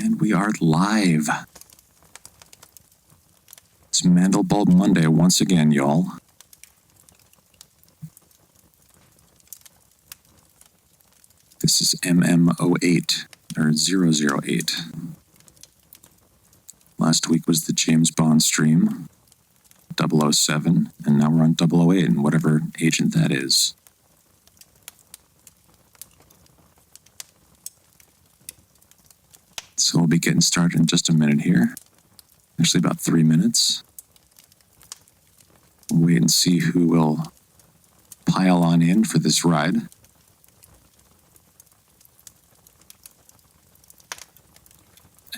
And we are live. It's Mandelbulb Monday once again, y'all. This is MM08, or 008. Last week was the James Bond stream, 007, and now we're on 008 and whatever agent that is. So we'll be getting started in just a minute here. Actually, about 3 minutes. We'll wait and see who will pile on in for this ride.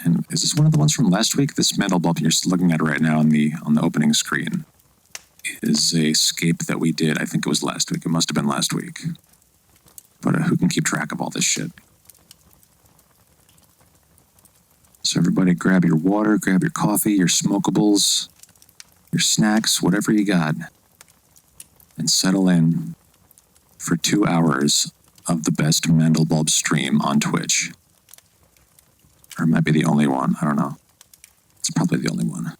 And is this one of the ones from last week? This Mandelbulb you're looking at right now on the opening screen is a scape that we did. I think it was last week. It must have been last week. But who can keep track of all this shit? So everybody grab your water, grab your coffee, your smokables, your snacks, whatever you got, and settle in for 2 hours of the best Mandelbulb stream on Twitch. Or it might be the only one, I don't know. It's probably the only one.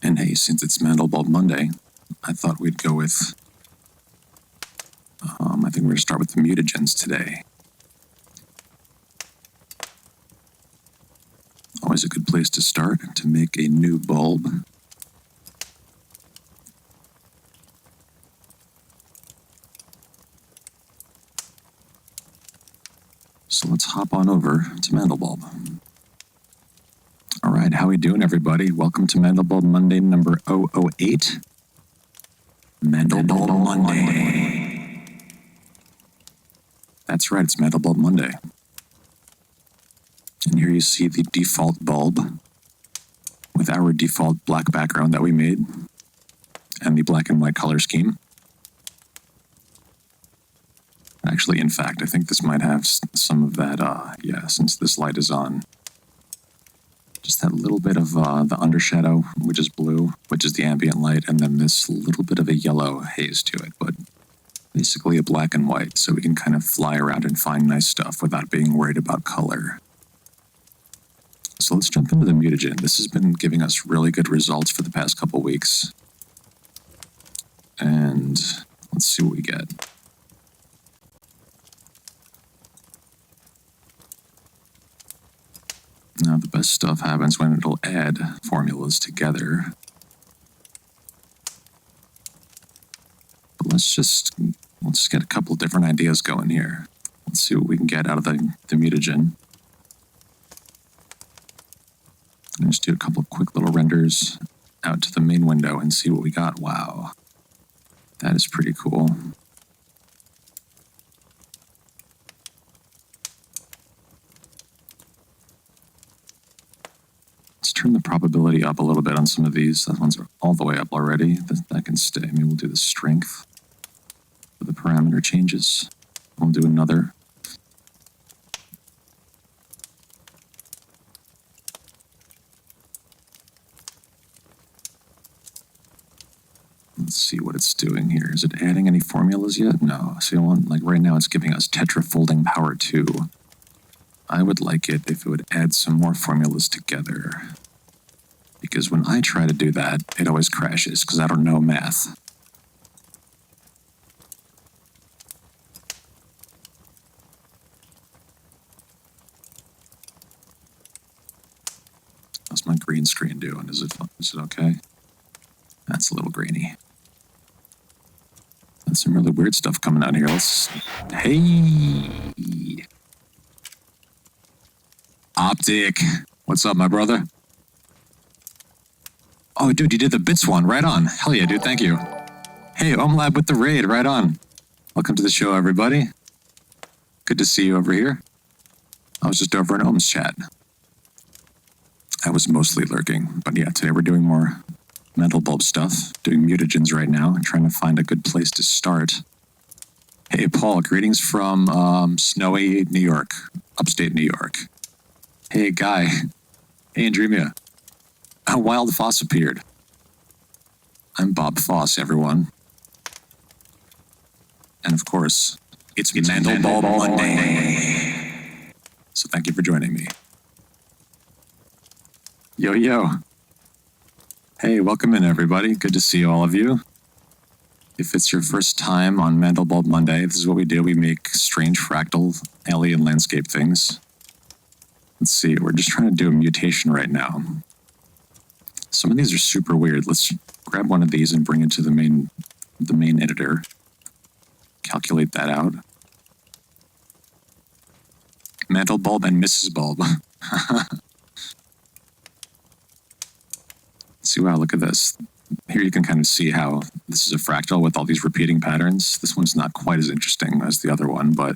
And hey, since it's Mandelbulb Monday, I thought we'd go with, I think we're going to start with the mutagens today. Always a good place to start to make a new bulb. So let's hop on over to Mandelbulb. All right, how we doing, everybody? Welcome to Mandelbulb Monday number 008. Mandelbulb Monday. That's right, it's Mandelbulb Monday. And here you see the default bulb with our default black background that we made and the black and white color scheme. Actually, in fact, I think this might have some of that, since this light is on. Just that little bit of the undershadow, which is blue, which is the ambient light, and then this little bit of a yellow haze to it, but basically a black and white, so we can kind of fly around and find nice stuff without being worried about color. So let's jump into the mutagen. This has been giving us really good results for the past couple weeks. And let's see what we get. Now, the best stuff happens when it'll add formulas together. But let's get a couple different ideas going here. Let's see what we can get out of the mutagen. And just do a couple of quick little renders out to the main window and see what we got. Wow, that is pretty cool. Turn the probability up a little bit on some of these. Those ones are all the way up already. That can stay. Maybe we'll do the strength for the parameter changes. We'll do another. Let's see what it's doing here. Is it adding any formulas yet? No. So like right now it's giving us tetrafolding power 2. I would like it if it would add some more formulas together. Because when I try to do that, it always crashes because I don't know math. How's my green screen doing? Is it okay? That's a little grainy. That's some really weird stuff coming out here. Hey! Optic. What's up, my brother? Oh, dude, you did the bits one. Right on. Hell yeah, dude. Thank you. Hey, Omlab with the raid. Right on. Welcome to the show, everybody. Good to see you over here. I was just over in Ohm's chat. I was mostly lurking, but yeah, today we're doing more Mandelbulb stuff, doing mutagens right now, and trying to find a good place to start. Hey, Paul, greetings from snowy New York, upstate New York. Hey, Guy. Hey, Andremia. A wild Foss appeared. I'm Bob Foss, everyone. And of course, it's Mandelbulb Monday. So thank you for joining me. Yo, yo. Hey, welcome in, everybody. Good to see all of you. If it's your first time on Mandelbulb Monday, this is what we do. We make strange fractal alien landscape things. Let's see, we're just trying to do a mutation right now. Some of these are super weird. Let's grab one of these and bring it to the main editor. Calculate that out. Mandelbulb and Mrs. Bulb. See, wow, look at this. Here you can kind of see how this is a fractal with all these repeating patterns. This one's not quite as interesting as the other one, but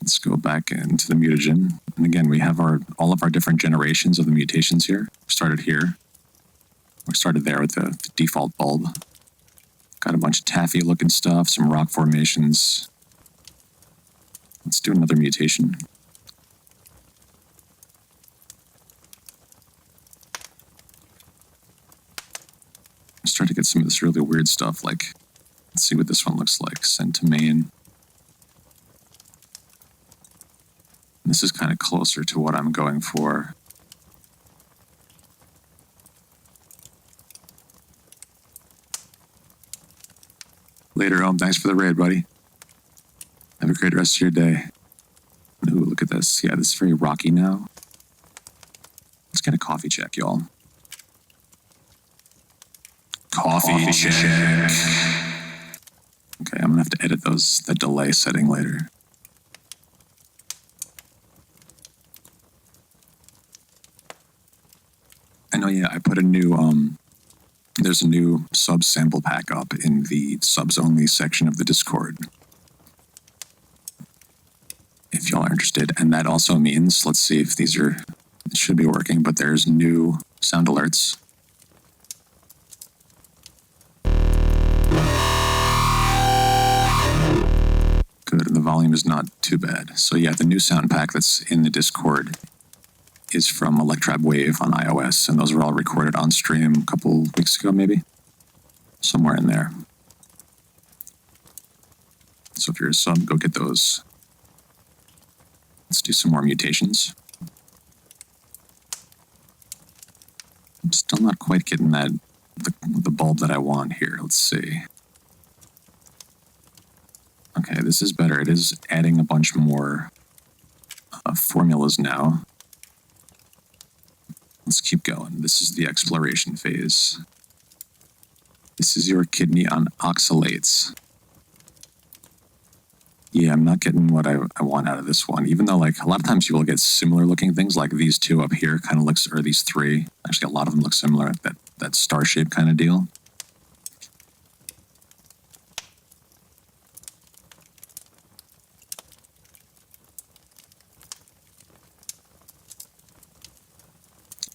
let's go back into the mutagen. And again, we have all of our different generations of the mutations here. We started here. We started there with the default bulb. Got a bunch of taffy-looking stuff, some rock formations. Let's do another mutation. Start to get some of this really weird stuff, like, let's see what this one looks like. Send to main. This is kind of closer to what I'm going for. Later, Ohm. Thanks for the raid, buddy. Have a great rest of your day. Ooh, look at this. Yeah, this is very rocky now. Let's get a coffee check, y'all. Coffee check. Okay, I'm gonna have to edit the delay setting later. I know, yeah, I put a new, there's a new sub sample pack up in the subs only section of the Discord. If y'all are interested, and that also means, let's see if these it should be working, but there's new sound alerts. Good, and the volume is not too bad. So yeah, the new sound pack that's in the Discord is from Electrab Wave on iOS, and those were all recorded on stream a couple weeks ago, maybe? Somewhere in there. So if you're a sub, go get those. Let's do some more mutations. I'm still not quite getting the bulb that I want here. Let's see. Okay, this is better. It is adding a bunch more formulas now. Let's keep going. This is the exploration phase. This is your kidney on oxalates. Yeah, I'm not getting what I want out of this one, even though, like, a lot of times you will get similar looking things, like these two up here kind of looks, or these three. Actually, a lot of them look similar, that star shape kind of deal.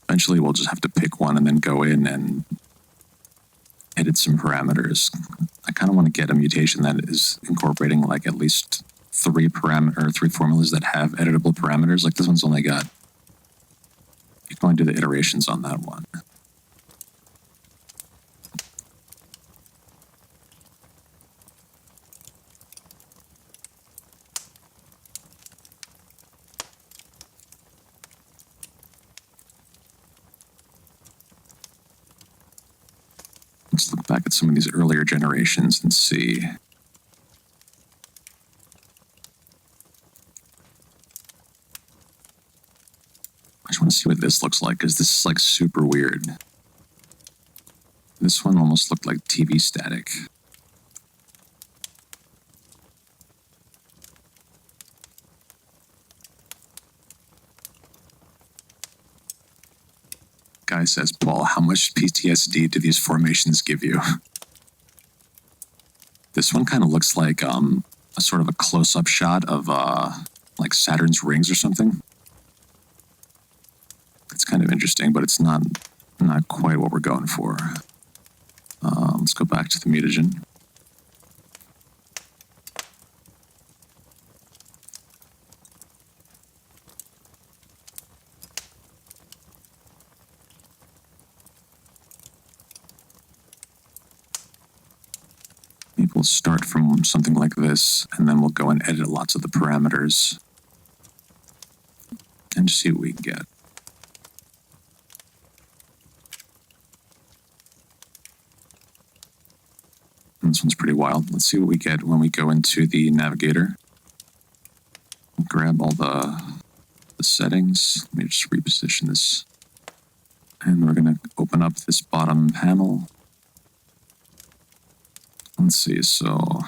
Eventually, we'll just have to pick one and then go in and edit some parameters. I kind of want to get a mutation that is incorporating like at least three formulas that have editable parameters. Like this one's only got, you can only do the iterations on that one. Let's look back at some of these earlier generations and see. I just want to see what this looks like, because this is like super weird. This one almost looked like TV static. Guy says, Paul, how much PTSD do these formations give you? This one kind of looks like a sort of a close-up shot of like Saturn's rings or something. It's kind of interesting, but it's not quite what we're going for. Let's go back to the mutagen. Maybe we'll start from something like this, and then we'll go and edit lots of the parameters and just see what we can get. And this one's pretty wild. Let's see what we get when we go into the navigator. Grab all the settings. Let me just reposition this. And we're going to open up this bottom panel. Let's see, so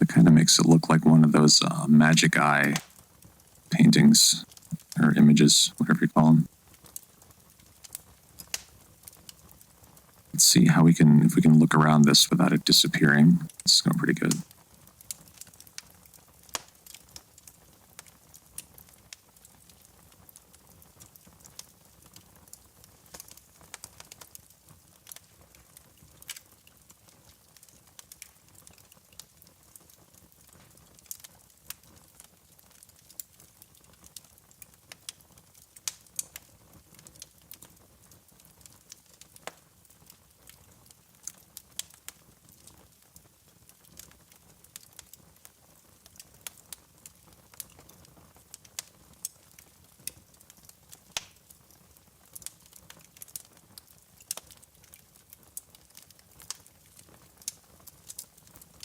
it kind of makes it look like one of those magic eye paintings or images, whatever you call them. Let's see how if we can look around this without it disappearing. This is going pretty good.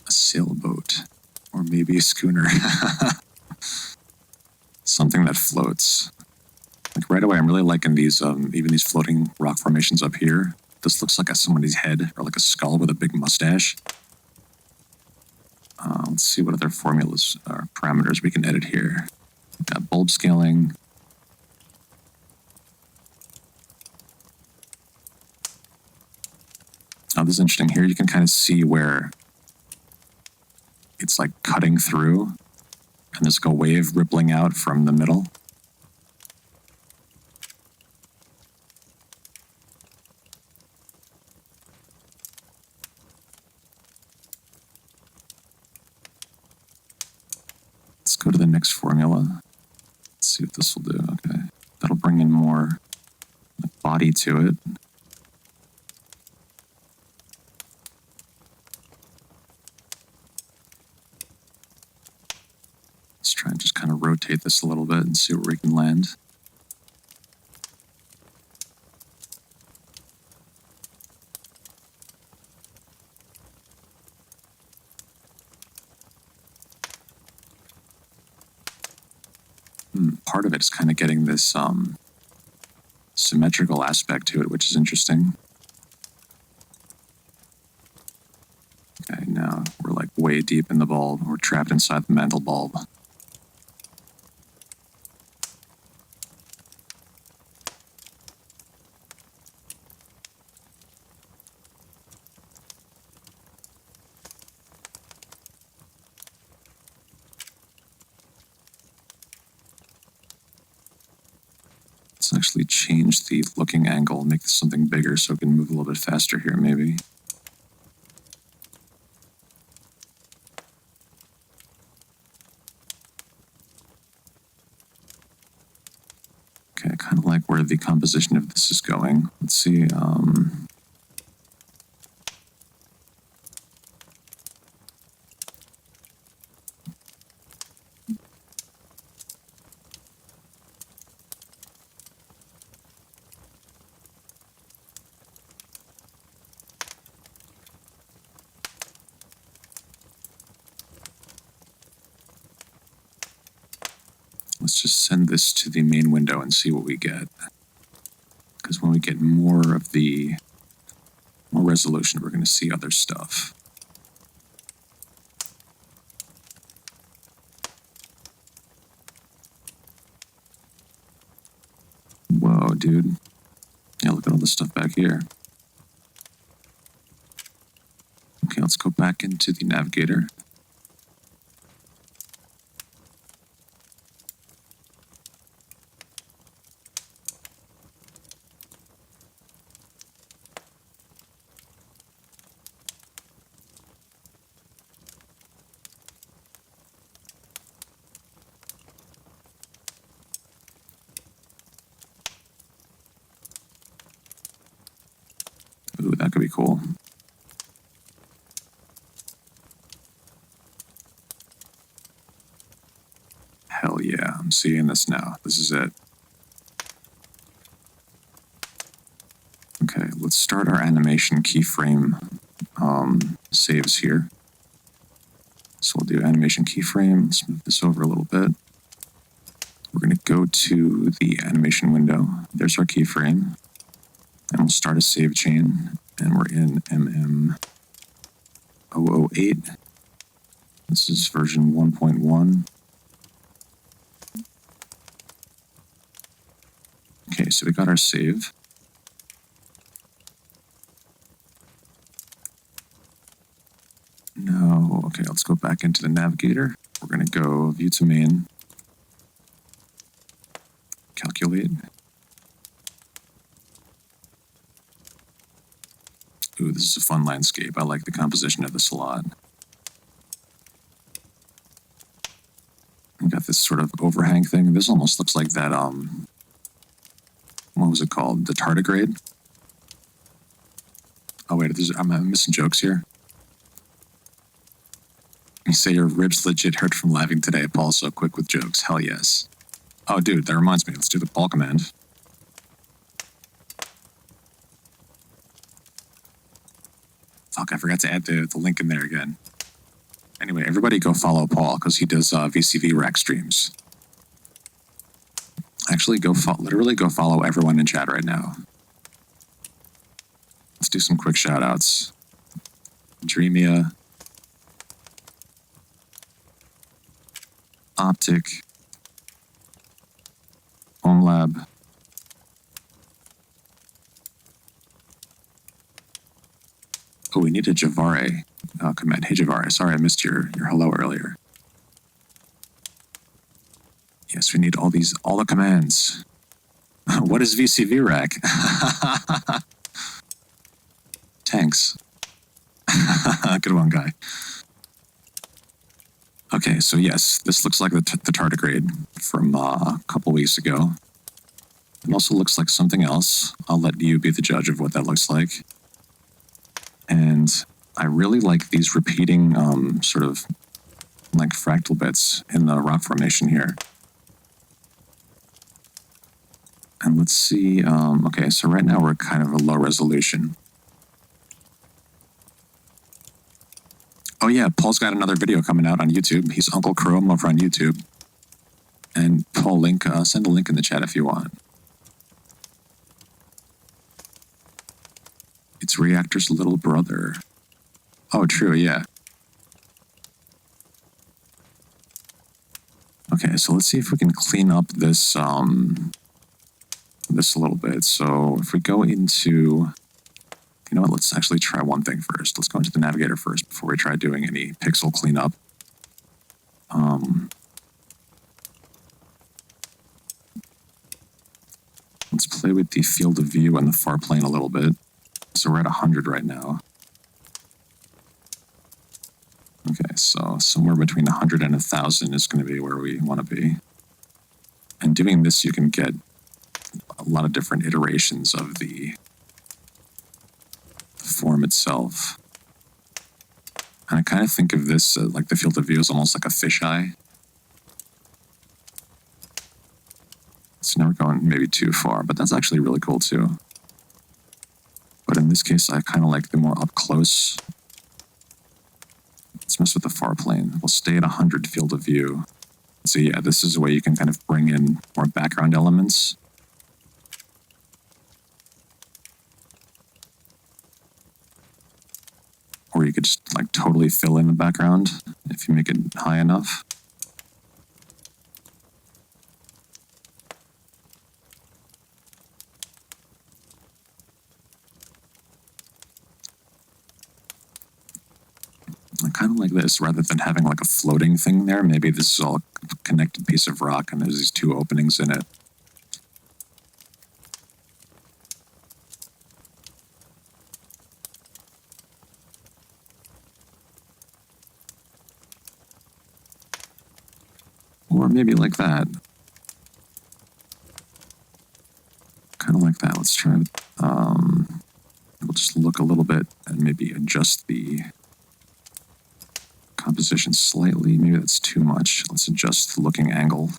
A sailboat, or maybe a schooner. Something that floats. Like right away, I'm really liking these, even these floating rock formations up here. This looks like somebody's head, or like a skull with a big mustache. Let's see what other formulas or parameters we can edit here. We've got bulb scaling. Oh, this is interesting. Here you can kind of see where it's like cutting through, and there's like a wave rippling out from the middle. Let's go to the next formula. Let's see what this will do. Okay, that'll bring in more body to it. Let's try and just kind of rotate this a little bit and see where we can land. Part of it is kind of getting this symmetrical aspect to it, which is interesting. Okay, now we're like way deep in the bulb. We're trapped inside the Mandelbulb. Let's actually change the looking angle, make this something bigger so it can move a little bit faster here, maybe. Okay, I kind of like where the composition of this is going. Let's see. Let's just send this to the main window and see what we get. Because when we get more of the more resolution, we're going to see other stuff. Whoa, dude. Yeah, look at all this stuff back here. Okay, let's go back into the navigator. Ooh, that could be cool. Hell yeah, I'm seeing this now. This is it. Okay, let's start our animation keyframe saves here. So we'll do animation keyframe. Let's move this over a little bit. We're going to go to the animation window. There's our keyframe. And we'll start a save chain. And we're in MM008. This is version 1.1. Okay, so we got our save. No, okay, let's go back into the navigator. We're going to go view to main. Calculate. Ooh, this is a fun landscape. I like the composition of this a lot. We got this sort of overhang thing. This almost looks like that, what was it called? The tardigrade? Oh wait, I'm missing jokes here. You say your ribs legit hurt from laughing today. Paul's so quick with jokes. Hell yes. Oh dude, that reminds me. Let's do the Paul command. Fuck, I forgot to add the link in there again. Anyway, everybody go follow Paul because he does VCV rack streams. Actually, literally go follow everyone in chat right now. Let's do some quick shout outs. Dreamia. Optic. Home Lab. Oh, we need a Javare command. Hey Javare, sorry I missed your hello earlier. Yes, we need all the commands. What is VCV rack? Tanks. Good one, guy. Okay, so yes, this looks like the tardigrade from a couple weeks ago. It also looks like something else. I'll let you be the judge of what that looks like. And I really like these repeating sort of like fractal bits in the rock formation here. And let's see, okay, so right now we're kind of a low resolution. Oh yeah, Paul's got another video coming out on YouTube. He's Uncle Chrome over on YouTube. And Paul, send a link in the chat if you want. It's Reactor's little brother. Oh, true, yeah. Okay, so let's see if we can clean up this this a little bit. So if we go into, you know what, let's actually try one thing first. Let's go into the navigator first before we try doing any pixel cleanup. Let's play with the field of view and the far plane a little bit. So we're at 100 right now. Okay, so somewhere between 100 and 1,000 is going to be where we want to be. And doing this, you can get a lot of different iterations of the form itself. And I kind of think of this like the field of view is almost like a fisheye. It's never going maybe too far, but that's actually really cool too. But in this case, I kind of like the more up close. Let's mess with the far plane. We'll stay at 100 field of view. So yeah, this is a way you can kind of bring in more background elements. you could just like totally fill in the background if you make it high enough. I kind of like this rather than having like a floating thing there. Maybe this is all a connected piece of rock and there's these two openings in it. Or maybe like that. Kind of like that. Let's try it. We'll just look a little bit and maybe adjust the composition slightly. Maybe that's too much. Let's adjust the looking angle.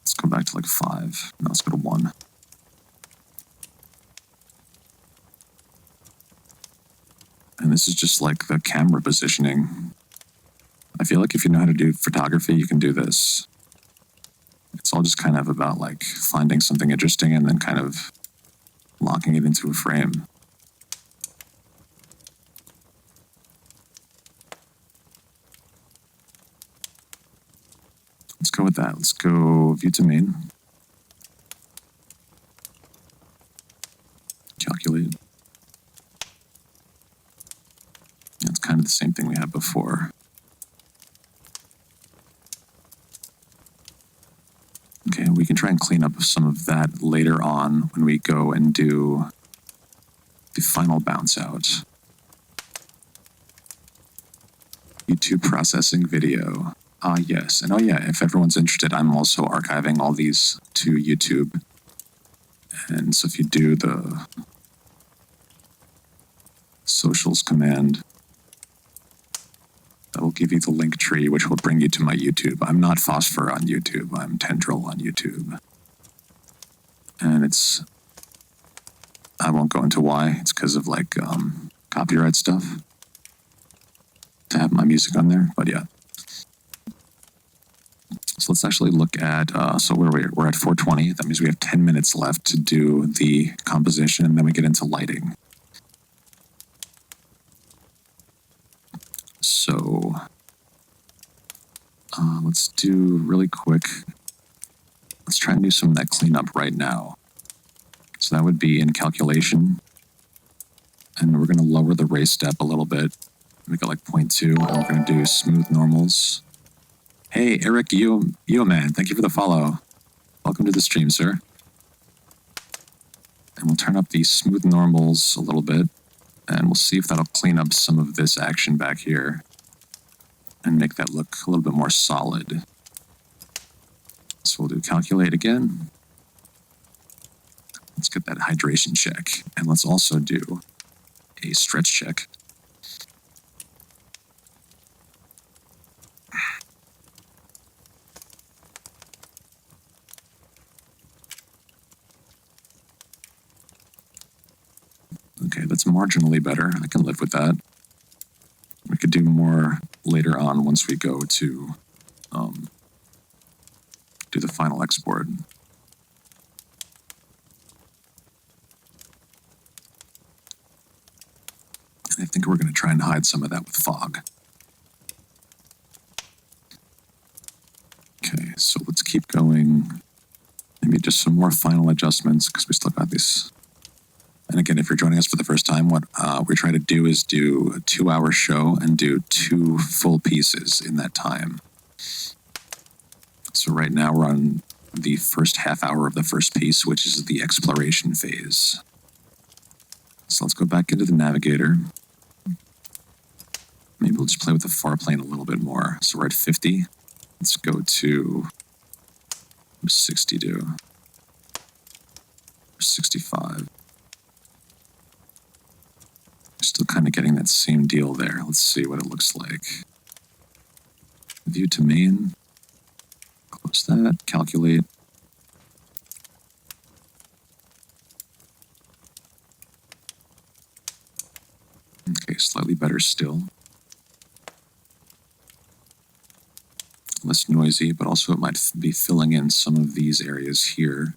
Let's go back to like 5. No, let's go to 1. And this is just like the camera positioning. I feel like if you know how to do photography, you can do this. It's all just kind of about like finding something interesting and then kind of locking it into a frame. Let's go with that. Let's go view to main. Calculate. It's kind of the same thing we had before. Okay, we can try and clean up some of that later on when we go and do the final bounce out. YouTube processing video. Yes. And oh yeah, if everyone's interested, I'm also archiving all these to YouTube. And so if you do the socials command, that will give you the link tree, which will bring you to my YouTube. I'm not Phosphor on YouTube. I'm Tendril on YouTube. And I won't go into why. It's because of like copyright stuff to have my music on there. But yeah. So let's actually look at, so where we're at 420. That means we have 10 minutes left to do the composition, and then we get into lighting. So let's do really quick. Let's try and do some of that cleanup right now. So that would be in calculation. And we're going to lower the ray step a little bit. Make it like 0.2, and we're going to do smooth normals. Hey, Eric, yo man, thank you for the follow. Welcome to the stream, sir. And we'll turn up the smooth normals a little bit, and we'll see if that'll clean up some of this action back here and make that look a little bit more solid. So we'll do calculate again. Let's get that hydration check, and let's also do a stretch check. Okay, that's marginally better. I can live with that. We could do more later on once we go to do the final export. And I think we're going to try and hide some of that with fog. Okay, so let's keep going. Maybe just some more final adjustments because we still got this. And again, if you're joining us for the first time, what we're trying to do is do a 2-hour show and do 2 full pieces in that time. So right now we're on the first half hour of the first piece, which is the exploration phase. So let's go back into the navigator. Maybe we'll just play with the far plane a little bit more. So we're at 50. Let's go to 62. 65. Still kind of getting that same deal there. Let's see what it looks like. View to main. Close that. Calculate. Okay, slightly better still. Less noisy, but also it might be filling in some of these areas here.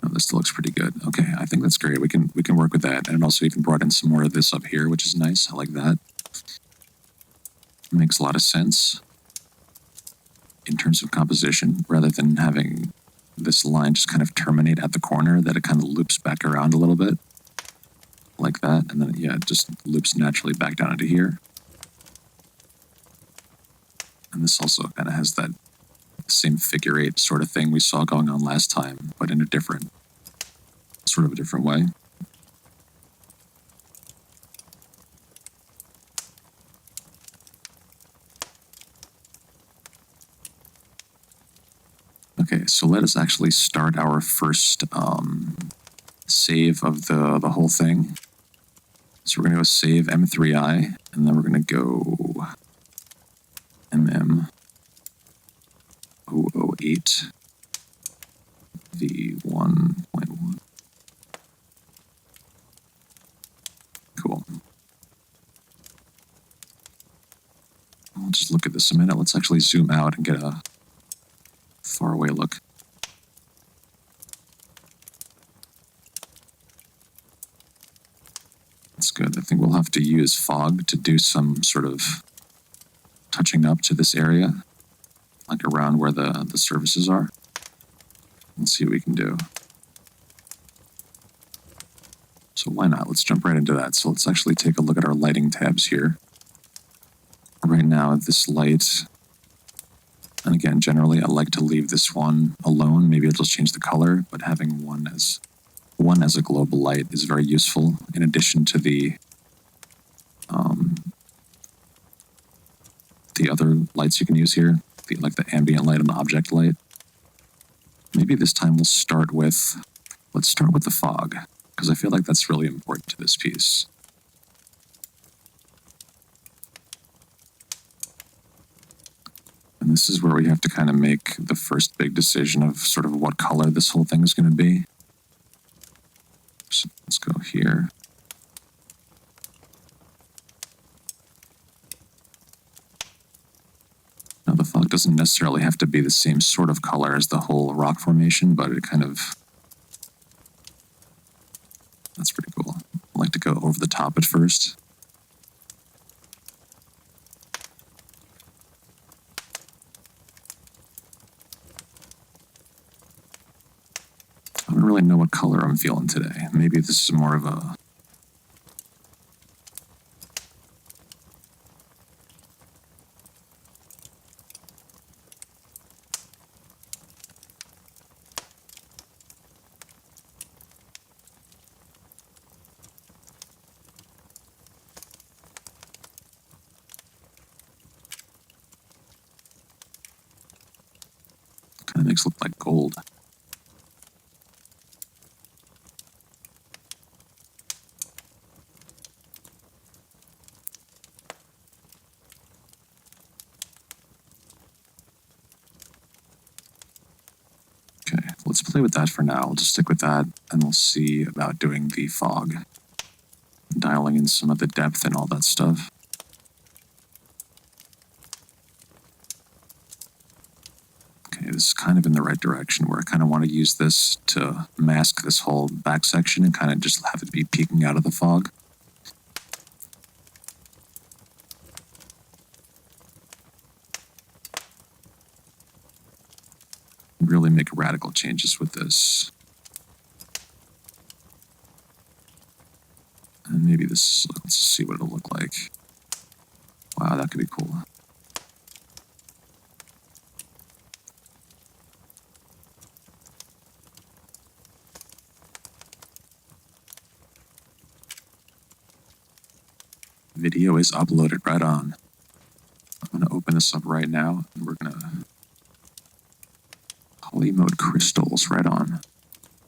Now It still looks pretty good. Okay, I think that's great. We can work with that. And it also even brought in some more of this up here, which is nice. I like that. Makes a lot of sense in terms of composition, rather than having this line just kind of terminate at the corner, that it kind of loops back around a little bit like that. And then, yeah, it just loops naturally back down into here. And this also kind of has that same figure eight sort of thing we saw going on last time, but in a different, sort of a different way. Okay, so let us actually start our first save of the whole thing. So we're going to go save M3I, and then we're going to go MM008 V1.1. Cool. We'll just look at this a minute. Let's actually zoom out and get a far away look. That's good. I think we'll have to use fog to do some sort of touching up to this area, like around where the surfaces are. Let's see what we can do. So why not? Let's jump right into that. So let's actually take a look at our lighting tabs here. Right now, this light, and again, generally I like to leave this one alone. Maybe I'll just change the color, but having one as a global light is very useful, in addition to the other lights you can use here, like the ambient light and the object light. Maybe this time let's start with the fog, because I feel like that's really important to this piece. And this is where we have to kind of make the first big decision of sort of what color this whole thing is going to be. So let's go here. Now the fog doesn't necessarily have to be the same sort of color as the whole rock formation, but it kind of, that's pretty cool. I like to go over the top at first. I don't really know what color I'm feeling today. Maybe this is more of a... kind of makes it look like gold. Let's play with that for now. We'll just stick with that, and we'll see about doing the fog, dialing in some of the depth and all that stuff. Okay, this is kind of in the right direction, where I kind of want to use this to mask this whole back section and kind of just have it be peeking out of the fog. Really make radical changes with this. And maybe this, let's see what it'll look like. Wow, that could be cool. Video is uploaded, right on. I'm gonna open this up right now, and we're gonna Poly mode crystals, right on.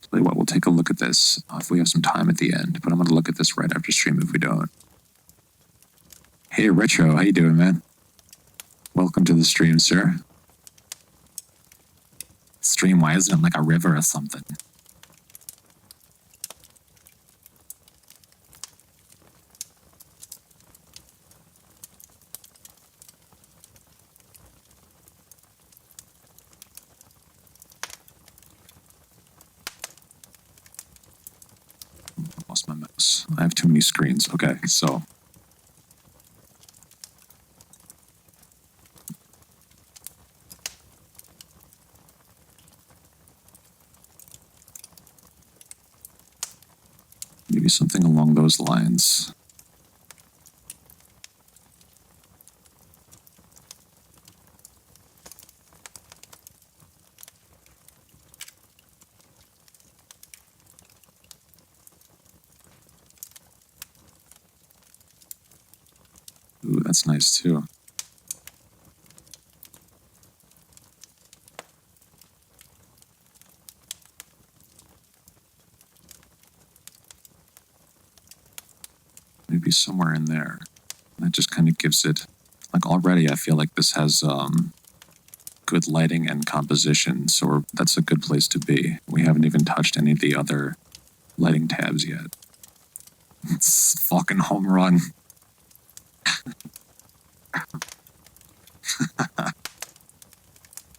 Tell you what, we'll take a look at this if we have some time at the end, but I'm going to look at this right after stream if we don't. Hey, Retro, how you doing, man? Welcome to the stream, sir. Stream, why isn't it like a river or something? I have too many screens. Okay, so maybe something along those lines. Ooh, that's nice too. Maybe somewhere in there. That just kind of gives it, like already I feel like this has good lighting and composition, so that's a good place to be. We haven't even touched any of the other lighting tabs yet. It's fucking home run.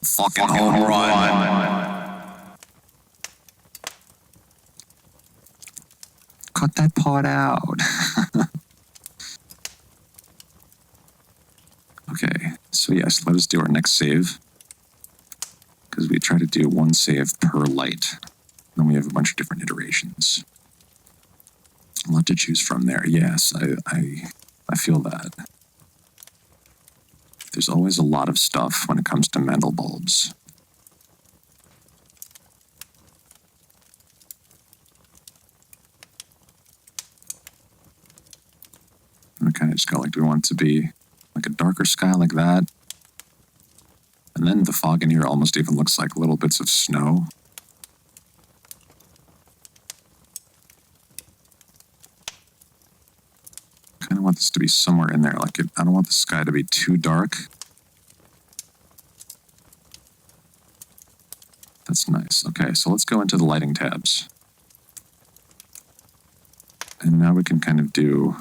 Fucking home run. Cut that part out. Okay, so yes, let us do our next save. Because we try to do one save per light. Then we have a bunch of different iterations. A lot to choose from there. Yes, I feel that. There's always a lot of stuff when it comes to Mandelbulbs. We kind of just got like, do we want it to be like a darker sky like that? And then the fog in here almost even looks like little bits of snow. I kind of want this to be somewhere in there. Like I don't want the sky to be too dark. That's nice. Okay, so let's go into the lighting tabs. And now we can kind of do,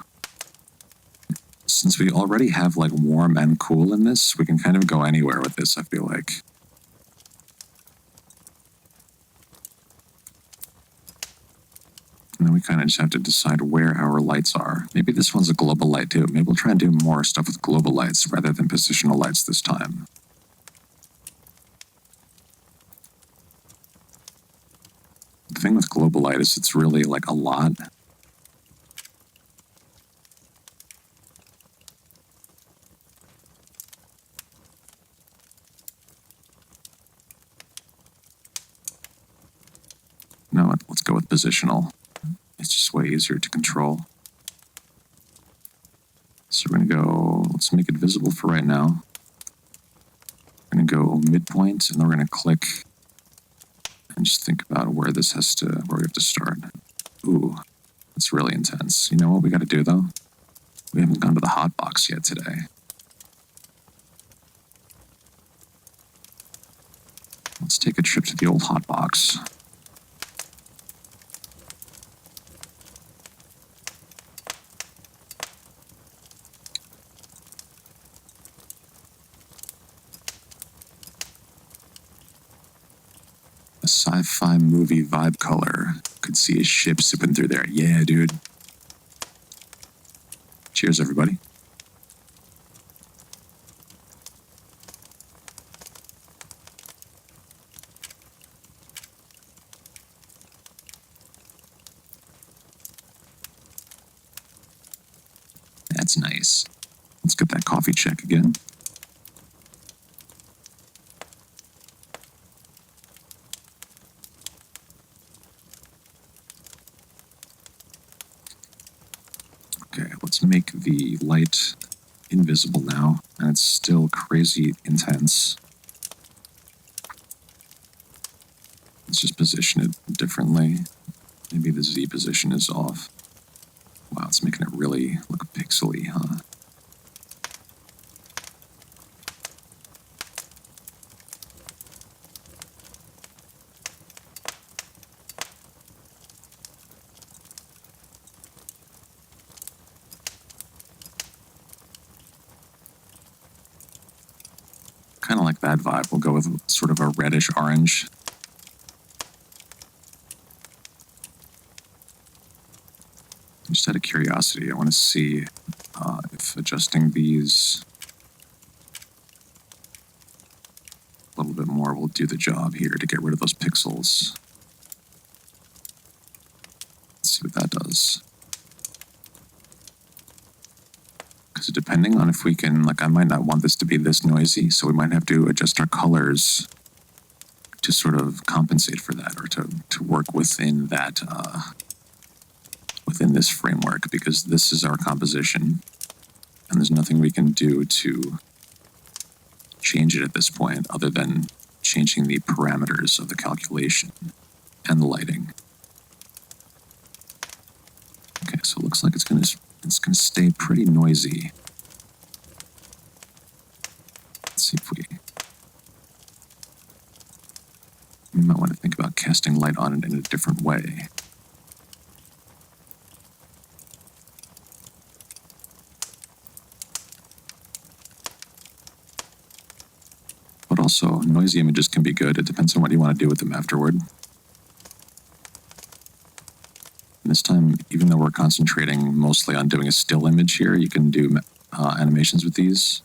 since we already have like warm and cool in this, we can kind of go anywhere with this, I feel like. And then we kind of just have to decide where our lights are. Maybe this one's a global light too. Maybe we'll try and do more stuff with global lights rather than positional lights this time. The thing with global light is it's really like a lot. No, let's go with positional. It's just way easier to control. So we're going to go, let's make it visible for right now. We're going to go midpoint, and then we're going to click and just think about where this has to, where we have to start. Ooh, that's really intense. You know what we got to do though? We haven't gone to the hot box yet today. Let's take a trip to the old hot box. A sci-fi movie vibe color. Could see a ship zipping through there. Yeah, dude. Cheers, everybody. That's nice. Let's get that coffee check again. Okay, let's make the light invisible now, and it's still crazy intense. Let's just position it differently. Maybe the Z position is off. Wow, it's making it really look pixely, huh? Kind of like that vibe. We'll go with sort of a reddish orange. Just out of curiosity, I want to see if adjusting these a little bit more will do the job here to get rid of those pixels. Let's see what that does. Because depending on if we can, like, I might not want this to be this noisy, so we might have to adjust our colors to sort of compensate for that, or to work within that, within this framework, because this is our composition, and there's nothing we can do to change it at this point other than changing the parameters of the calculation and the lighting. Okay, so it looks like it's gonna stay pretty noisy. Let's see if we might want to think about casting light on it in a different way. But also, noisy images can be good. It depends on what you want to do with them afterward. And this time, even though we're concentrating mostly on doing a still image here, you can do animations with these.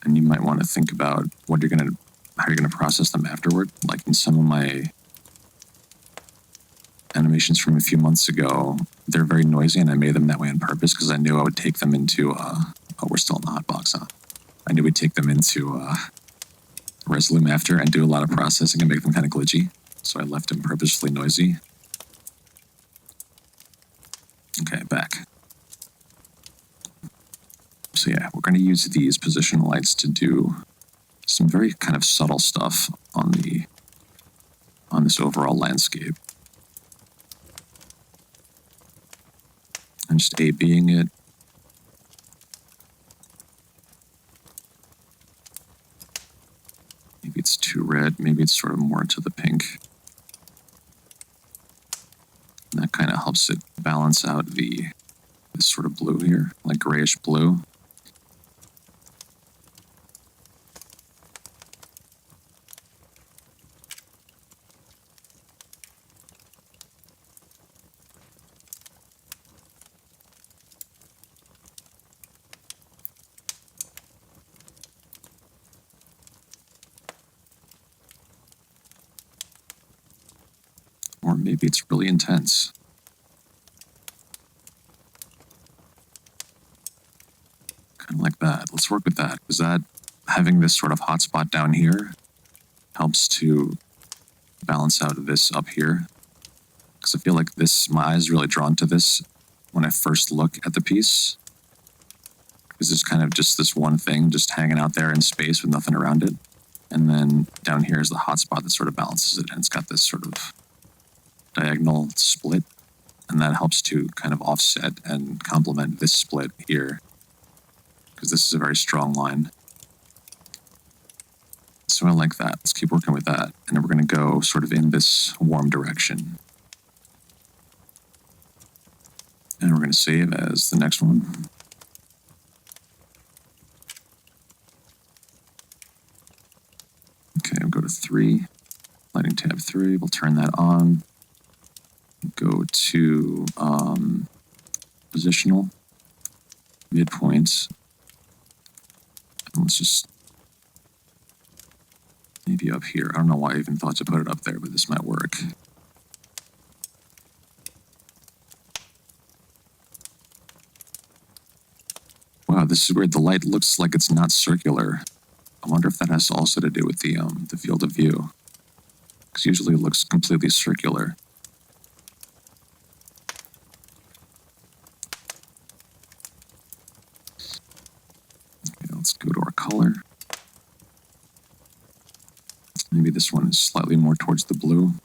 And you might want to think about how you're going to process them afterward. Like in some of my animations from a few months ago, they're very noisy, and I made them that way on purpose because I knew I would take them into, oh, we're still in the hotbox, huh? I knew we'd take them into Resolume after and do a lot of processing and make them kind of glitchy. So I left them purposefully noisy. Okay, back. So yeah, we're going to use these position lights to do some very kind of subtle stuff on this overall landscape. And just A-Bing it. Maybe it's too red, maybe it's sort of more to the pink. And that kind of helps it balance out this sort of blue here, like grayish blue. Or maybe it's really intense. Kind of like that. Let's work with that. Because having this sort of hotspot down here helps to balance out this up here. Because I feel like my eye is really drawn to this when I first look at the piece. Because it's kind of just this one thing just hanging out there in space with nothing around it. And then down here is the hotspot that sort of balances it. And it's got this sort of diagonal split, and that helps to kind of offset and complement this split here, because this is a very strong line. So I like that. Let's keep working with that, and then we're going to go sort of in this warm direction. And we're going to save as the next one. Okay, we'll go to 3, lighting tab 3, we'll turn that on. Go to positional, midpoint, and let's just maybe up here. I don't know why I even thought to put it up there, but this might work. Wow, this is weird. The light looks like it's not circular. I wonder if that has also to do with the field of view, because usually it looks completely circular. Let's go to our color. Maybe this one is slightly more towards the blue.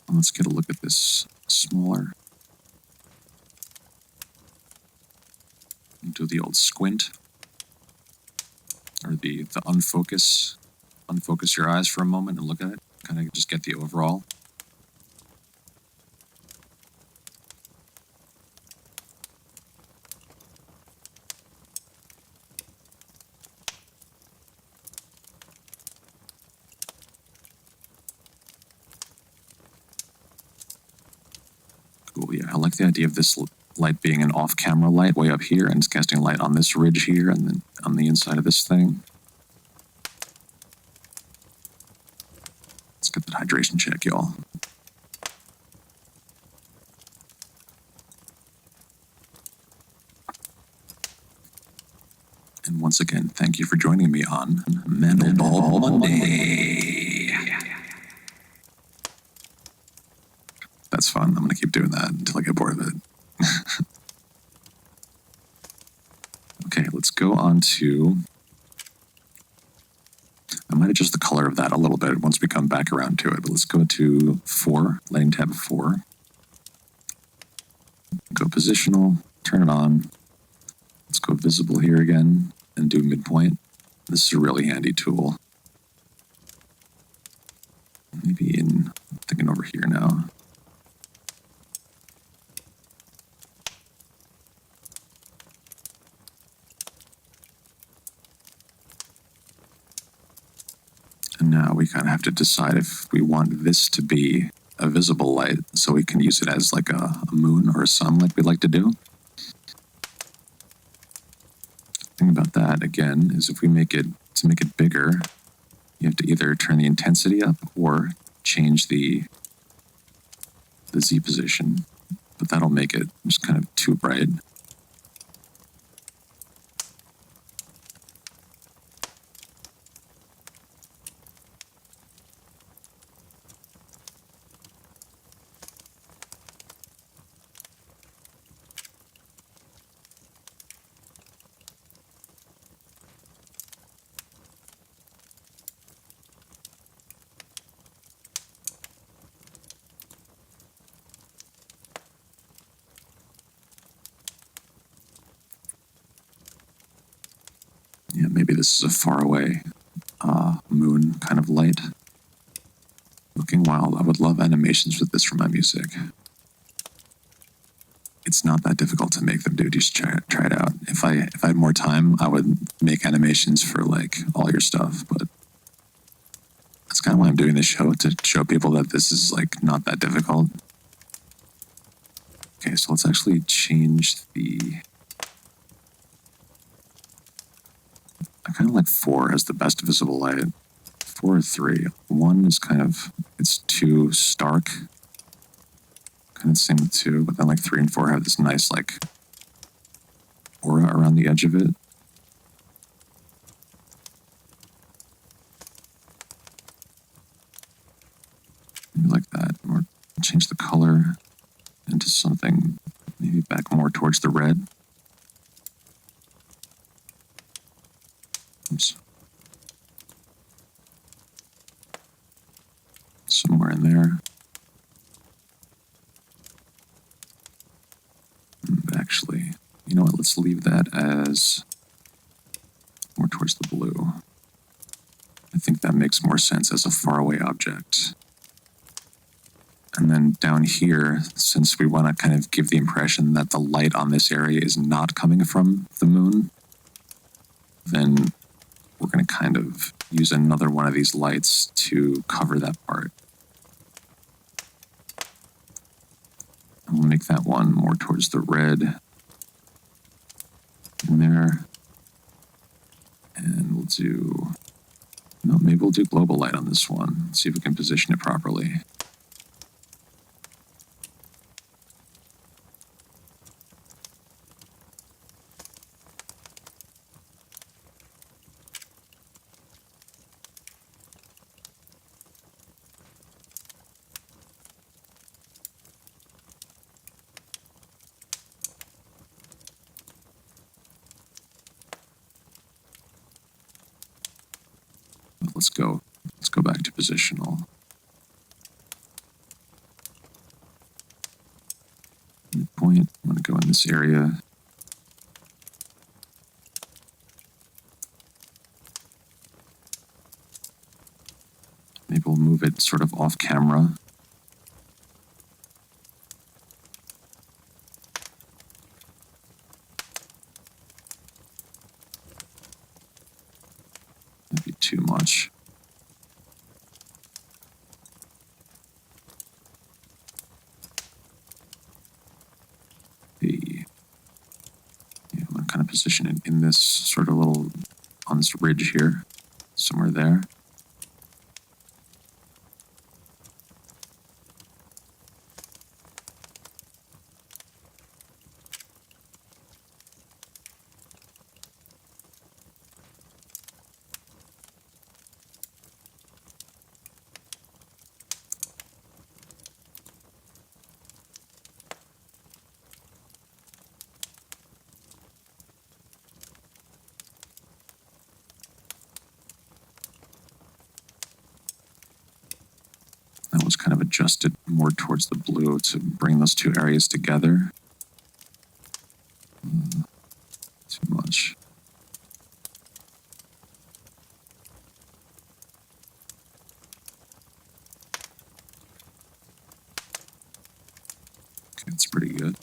Let's get a look at this smaller. Do the old squint, or the unfocus. Unfocus your eyes for a moment and look at it. kind of just get the overall. Cool, yeah, I like the idea of this light being an off-camera light way up here, and it's casting light on this ridge here, and then on the inside of this thing. Let's get that hydration check, y'all. And once again, thank you for joining me on Mandelbulb Monday. That's fun. I'm going to keep doing that until I get bored of it. Okay, let's go on to... I might adjust the color of that a little bit once we come back around to it, but let's go to 4, lighting tab 4. Go positional, turn it on. Let's go visible here again and do midpoint. This is a really handy tool. Maybe I'm thinking over here now. And now we kind of have to decide if we want this to be a visible light so we can use it as like a moon or a sun like we like to do. The thing about that, again, is if we make it, to make it bigger, you have to either turn the intensity up or change the Z position. But that'll make it just kind of too bright. Yeah, maybe this is a faraway moon kind of light. Looking wild. I would love animations with this for my music. It's not that difficult to make them, dude. Just try it out. If I had more time, I would make animations for like all your stuff, but that's kind of why I'm doing this show, to show people that this is like not that difficult. Okay, so let's actually change the... I kind of like 4 as the best visible light. 4 or 3. 1 is kind of, it's too stark. Kind of the same with 2, but then like 3 and 4 have this nice like aura around the edge of it. Maybe like that. Or change the color into something maybe back more towards the red. Oops. Somewhere in there. But actually, you know what? Let's leave that as more towards the blue. I think that makes more sense as a faraway object. And then down here, since we want to kind of give the impression that the light on this area is not coming from the moon, then we're going to kind of use another one of these lights to cover that part. And we'll make that one more towards the red in there. And we'll do, no, maybe we'll do global light on this one. See if we can position it properly. Let's go back to positional. Midpoint, I'm going to go in this area. Maybe we'll move move it sort of off camera. That'd be too much. I'm kind of position it in this sort of little, on this ridge here, somewhere there. That was kind of adjusted more towards the blue to bring those two areas together. Too much. Okay, that's pretty good.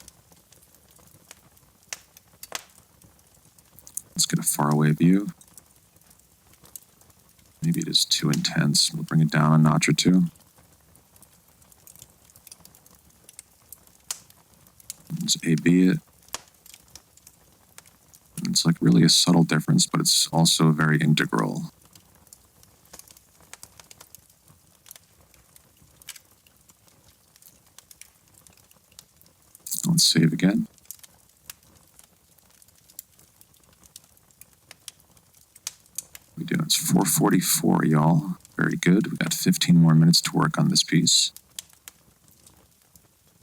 Let's get a faraway view. Maybe it is too intense. We'll bring it down a notch or two. Let's A/B it. It's like really a subtle difference, but it's also very integral. Let's save again. We do. It's 4:44, y'all. Very good. We got 15 more minutes to work on this piece.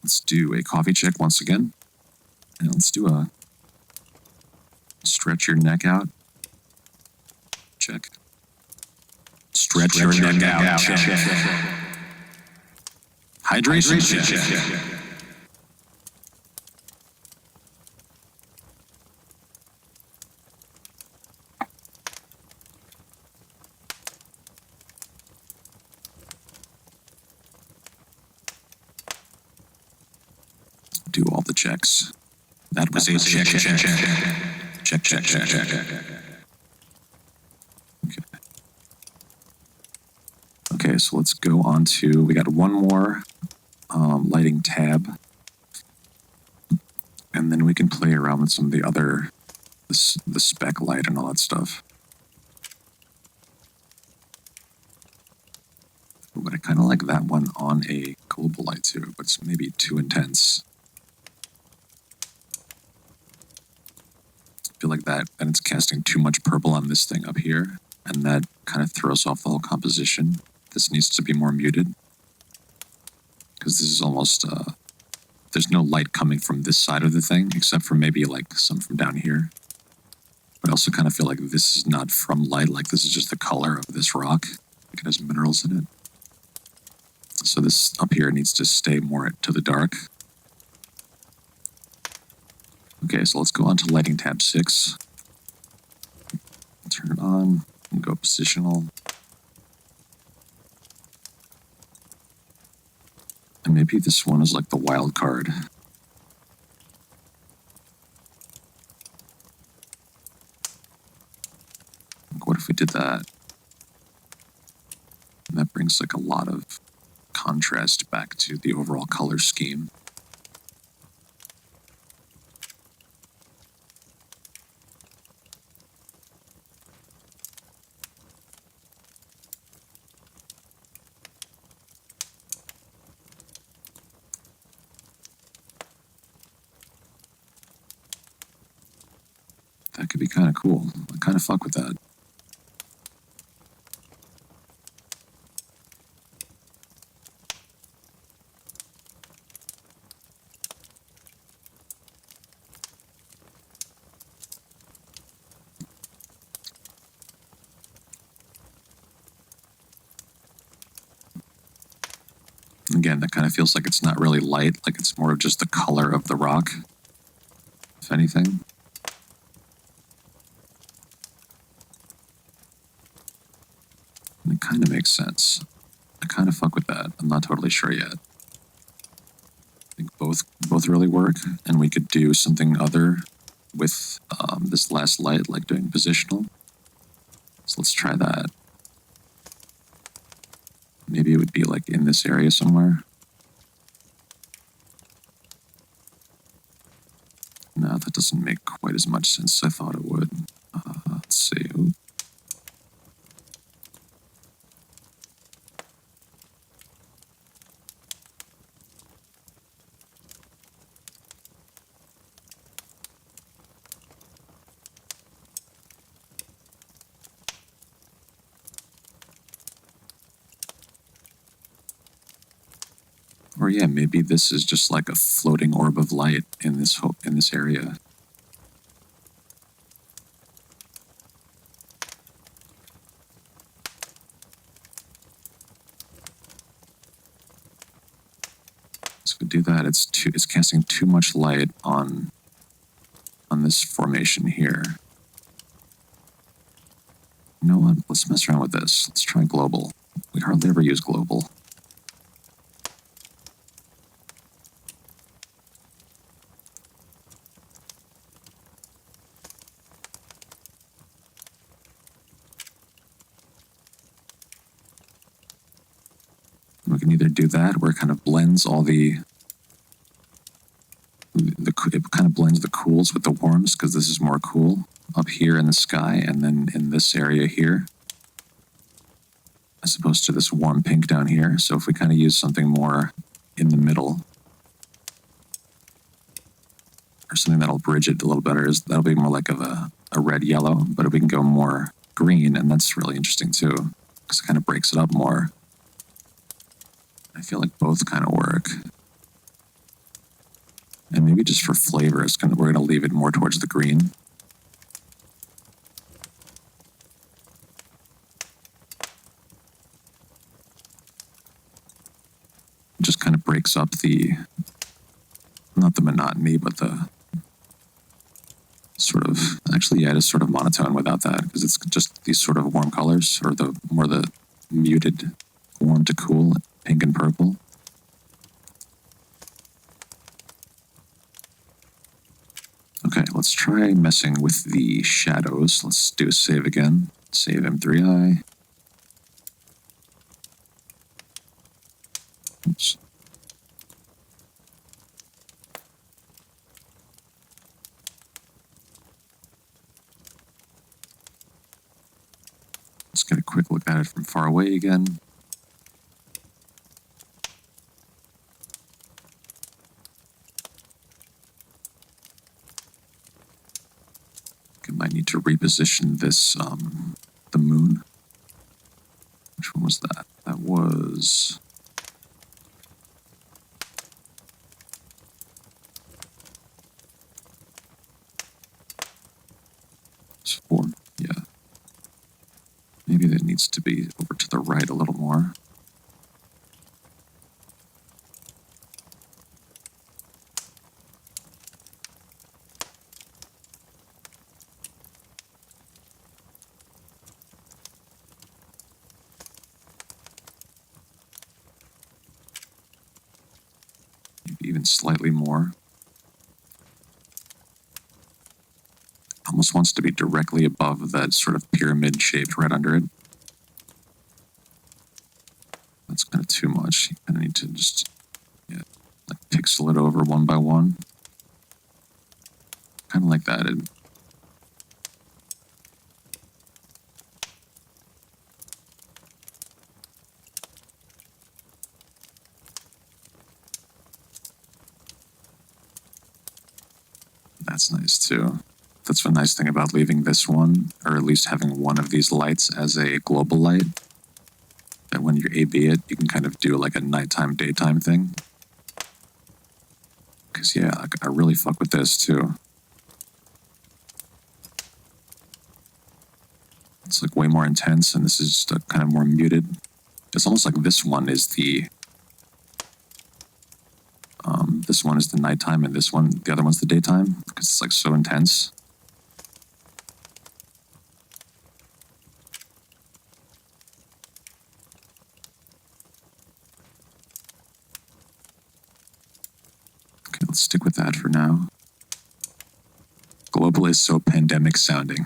Let's do a coffee check once again. And let's do a stretch your neck out. Check. Stretch your neck out. Check. Hydration check. Do all the checks. That was a check. Okay, so let's go on to, we got one more lighting tab. And then we can play around with some of the other, the spec light and all that stuff. But I kind of like that one on a global light too, but it's maybe too intense. I feel like that, and it's casting too much purple on this thing up here, and that kind of throws off the whole composition. This needs to be more muted, because this is almost, there's no light coming from this side of the thing, except for maybe like some from down here. But I also kind of feel like this is not from light, like this is just the color of this rock. Like it has minerals in it. So this up here needs to stay more to the dark. Okay, so let's go on to lighting tab 6. Turn it on and go positional. And maybe this one is like the wild card. Like what if we did that? And that brings like a lot of contrast back to the overall color scheme. That could be kind of cool. I kind of fuck with that. Again, that kind of feels like it's not really light, like it's more of just the color of the rock, if anything. And it kind of makes sense. I kind of fuck with that. I'm not totally sure yet. I think both really work, and we could do something other with this last light, like doing positional. So let's try that. Maybe it would be like in this area somewhere. No, that doesn't make quite as much sense as I thought it would. Let's see. Ooh. Or yeah, maybe this is just like a floating orb of light in this area. So we do that. It's casting too much light on this formation here. You know what? Let's mess around with this. Let's try global. We hardly ever use global. We can either do that where it kind of blends all it kind of blends the cools with the warms, because this is more cool up here in the sky and then in this area here, as opposed to this warm pink down here. So if we kind of use something more in the middle, or something that'll bridge it a little better, that'll be more like a red yellow. But if we can go more green, and that's really interesting too, because it kind of breaks it up more. I feel like both kind of work. And maybe just for flavor, we're gonna leave it more towards the green. It just kind of breaks up not the monotony, but the sort of, actually, yeah, it is sort of monotone without that, because it's just these sort of warm colors, or the muted warm to cool, pink and purple. Okay, let's try messing with the shadows. Let's do a save again. Save M3I. Oops. Let's get a quick look at it from far away again. I might need to reposition this, the moon. Which one was that? That was... It's 4, yeah. Maybe that needs to be over to the right a little more. Even slightly more. Almost wants to be directly above that sort of pyramid shaped right under it. That's kind of too much. You kind of need to just, yeah, like pixel it over one by one. Kind of like that. That's nice too. That's the nice thing about leaving this one, or at least having one of these lights as a global light. That when you A/B it, you can kind of do like a nighttime, daytime thing. Because yeah, I really fuck with this too. It's like way more intense, and this is just a kind of more muted. It's almost like this one is the nighttime, and the other one's the daytime, because it's like so intense. Okay, let's stick with that for now. Global is so pandemic sounding.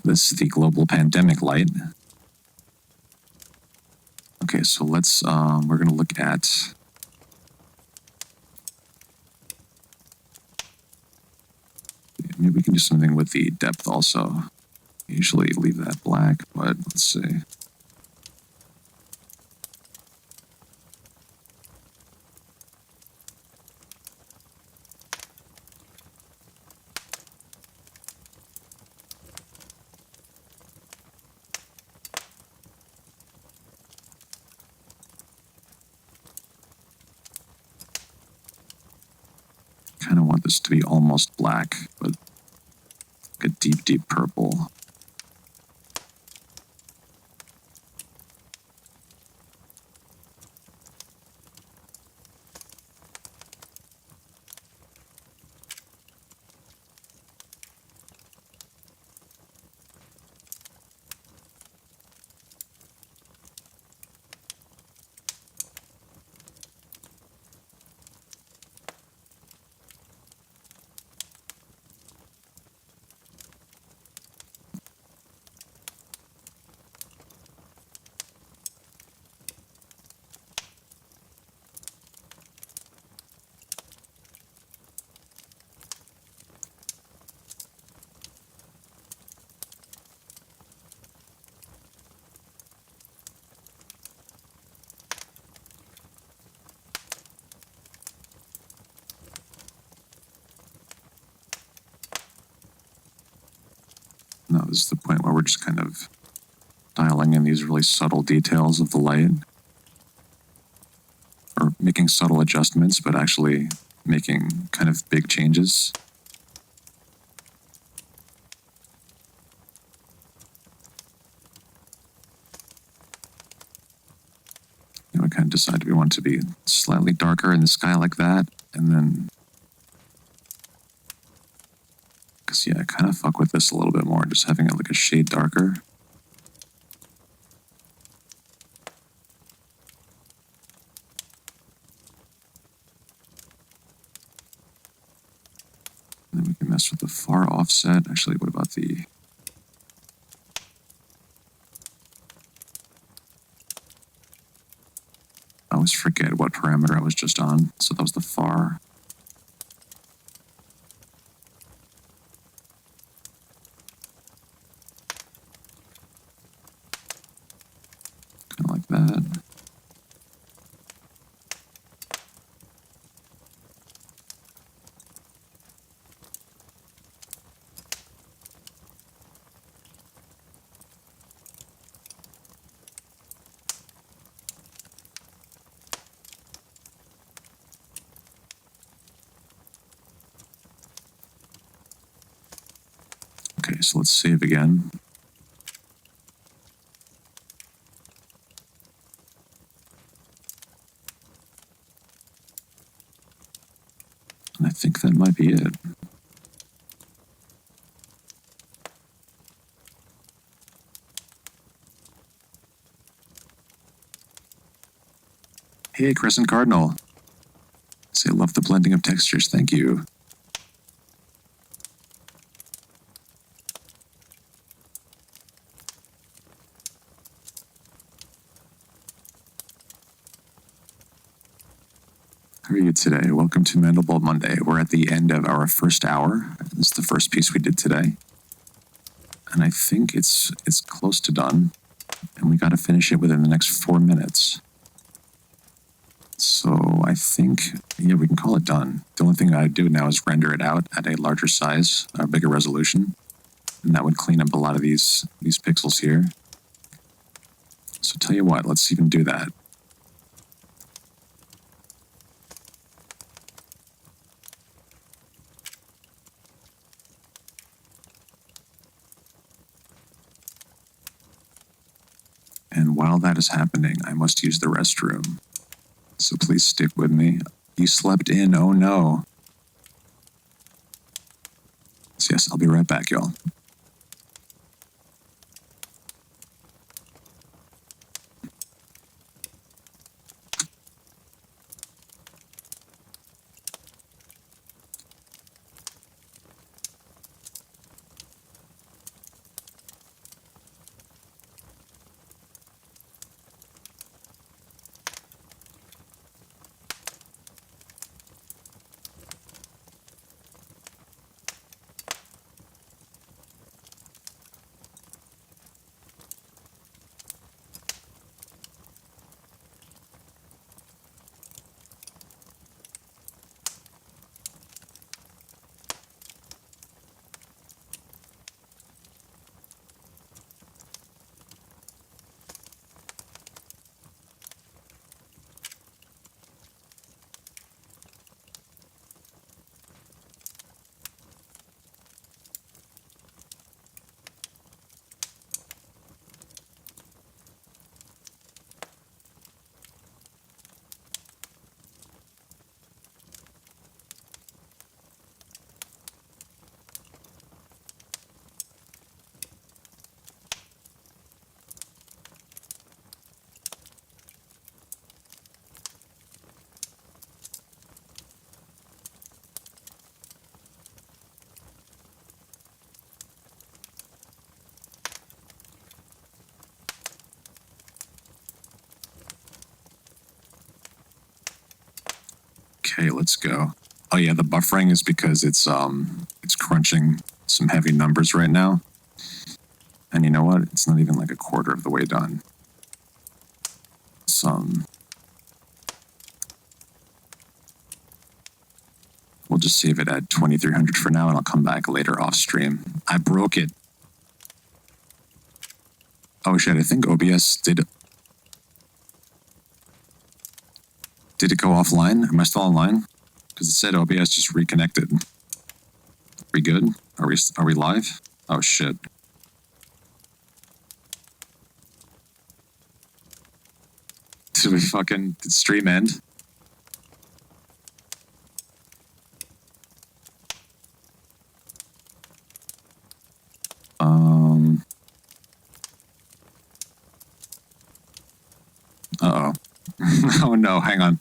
This is the global pandemic light. Okay, so let's, we're going to look at maybe we can do something with the depth also. Usually leave that black, but let's see. Kind of want this to be almost black, but a deep, deep purple. Now this is the point where we're just kind of dialing in these really subtle details of the light, or making subtle adjustments, but actually making kind of big changes. You know, we kind of decided we want to be slightly darker in the sky like that, and then, because yeah, I kind of fuck with this a little bit more, just having it like a shade darker. And then we can mess with the far offset. Actually, what about the... I always forget what parameter I was just on. So that was the far. Kind of like that. Okay, so let's save again. And I think that might be it. Hey, Crescent Cardinal. Say, love the blending of textures. Thank you. How are you today? Welcome to Mandelbulb Monday. We're at the end of our first hour. This is the first piece we did today. And I think it's close to done. And we got to finish it within the next 4 minutes. So I think, yeah, we can call it done. The only thing I'd do now is render it out at a larger size, a bigger resolution. And that would clean up a lot of these pixels here. So tell you what, let's even do that. And while that is happening, I must use the restroom. So please stick with me. You slept in, oh no. So yes, I'll be right back, y'all. Okay, let's go. Oh yeah, the buffering is because it's crunching some heavy numbers right now. And you know what? It's not even like a quarter of the way done. We'll just save it at 2300 for now, and I'll come back later off stream. I broke it. Oh shit, I think OBS did it go offline? Am I still online? Because it said OBS just reconnected. We good? Are we live? Oh shit. Did stream end? Uh-oh. Oh no, hang on.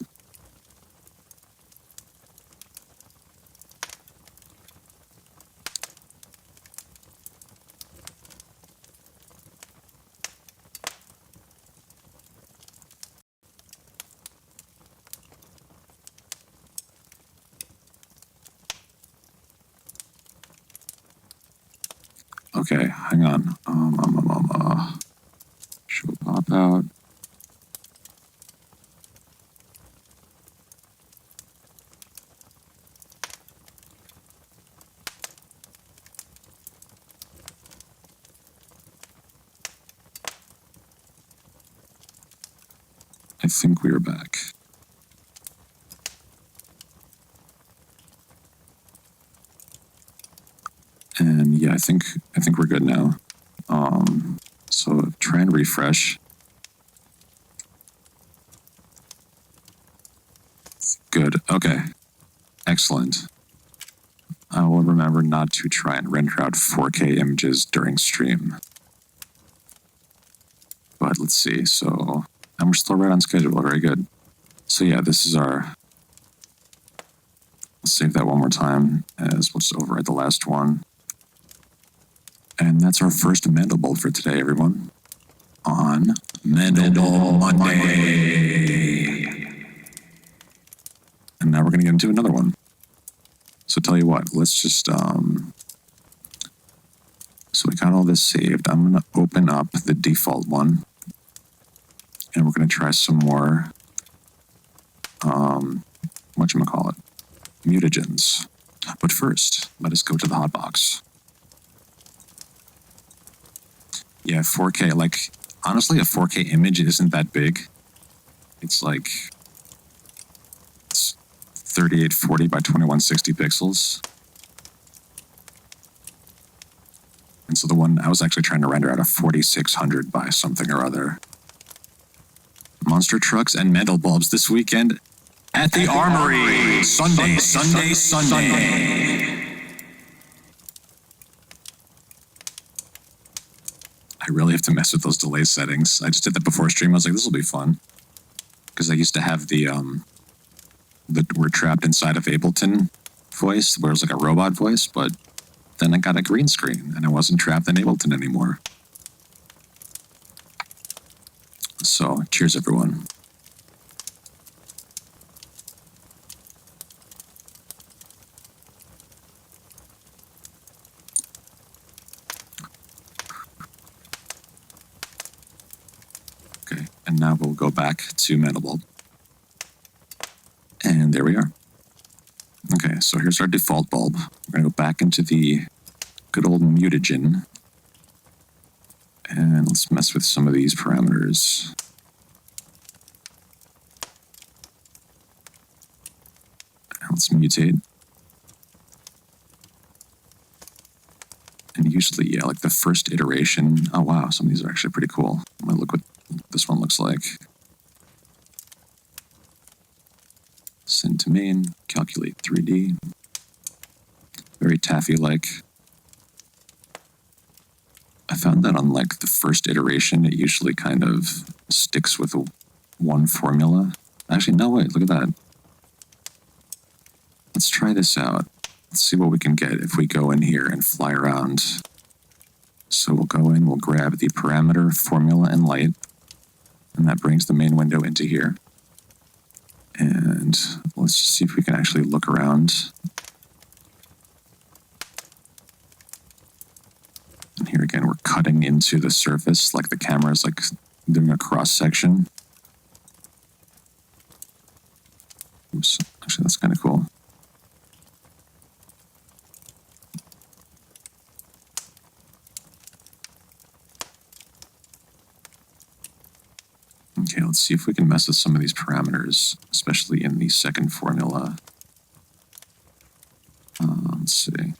Okay, hang on. Show pop out. I think we are back. And yeah, I think we're good now. So try and refresh. Good. Okay. Excellent. I will remember not to try and render out 4K images during stream. But let's see. So, and we're still right on schedule. Very good. So yeah, this is our... Let's save that one more time as we'll just override the last one. And that's our first Mandelbulb for today, everyone. On Mandelbulb Monday. And now we're going to get into another one. So tell you what, let's just, so we got all this saved. I'm going to open up the default one. And we're going to try some more, whatchamacallit, mutagens. But first, let us go to the hotbox. Yeah, 4K, like, honestly, a 4K image isn't that big. It's like, it's 3840 by 2160 pixels. And so the one, I was actually trying to render out a 4600 by something or other. Monster trucks and Mandelbulbs this weekend at the Armory. Sunday. I really have to mess with those delay settings. I just did that before stream. I was like, this will be fun. Because I used to have the we're trapped inside of Ableton voice, where it was like a robot voice, but then I got a green screen, and I wasn't trapped in Ableton anymore. So, cheers everyone. Okay, and now we'll go back to Mandelbulb. And there we are. Okay, so here's our default bulb. We're going to go back into the good old mutagen. And let's mess with some of these parameters. Let's mutate. And usually, yeah, like the first iteration. Oh, wow, some of these are actually pretty cool. I'm going to look what this one looks like. Send to main, calculate 3D. Very taffy-like. I found that on like the first iteration, it usually kind of sticks with one formula. Actually, no, wait, look at that. Let's try this out. Let's see what we can get if we go in here and fly around. So we'll go in, we'll grab the parameter, formula, and light. And that brings the main window into here. And let's just see if we can actually look around. And here again, we're cutting into the surface, like the camera's like doing a cross section. Oops, actually that's kind of cool. Okay, let's see if we can mess with some of these parameters, especially in the second formula. Let's see. The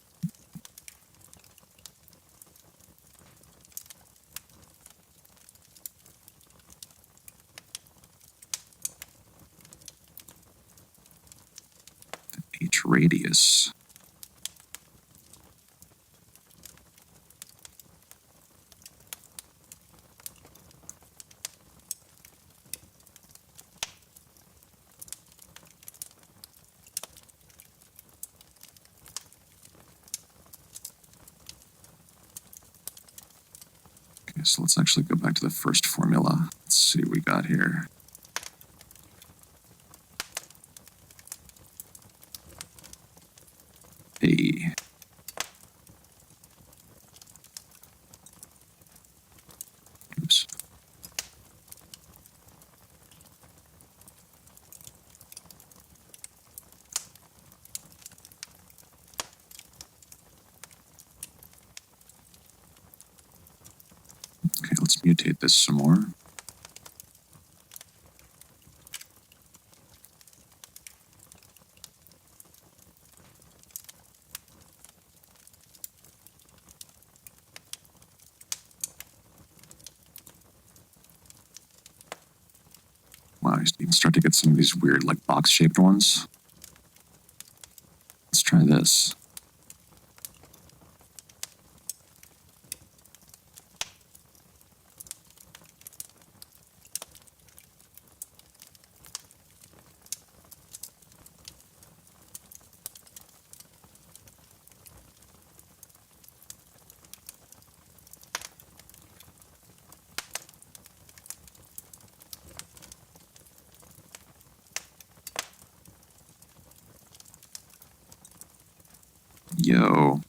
H radius. So let's actually go back to the first formula. Let's see what we got here. Hey. Oops. Okay, let's mutate this some more. Wow, you can start to get some of these weird, like, box-shaped ones. Let's try this. Yo.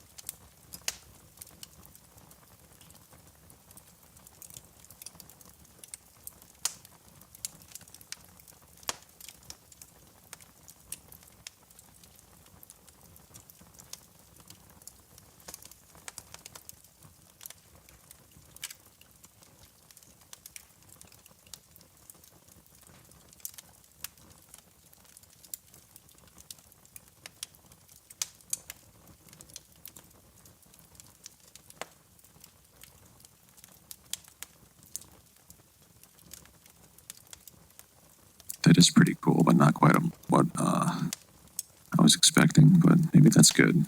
That is pretty cool, but not quite what I was expecting, but maybe that's good.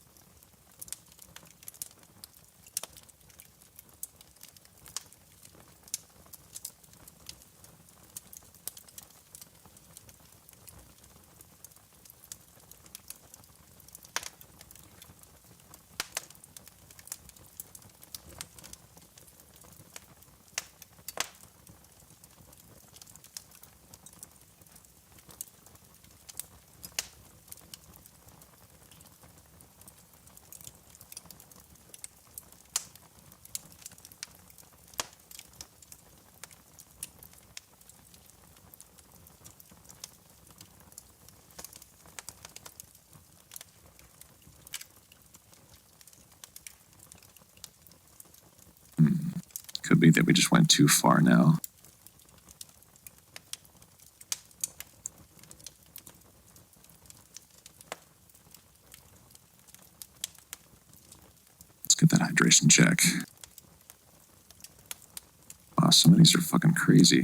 Could be that we just went too far now. Let's get that hydration check. Wow, some of these are fucking crazy.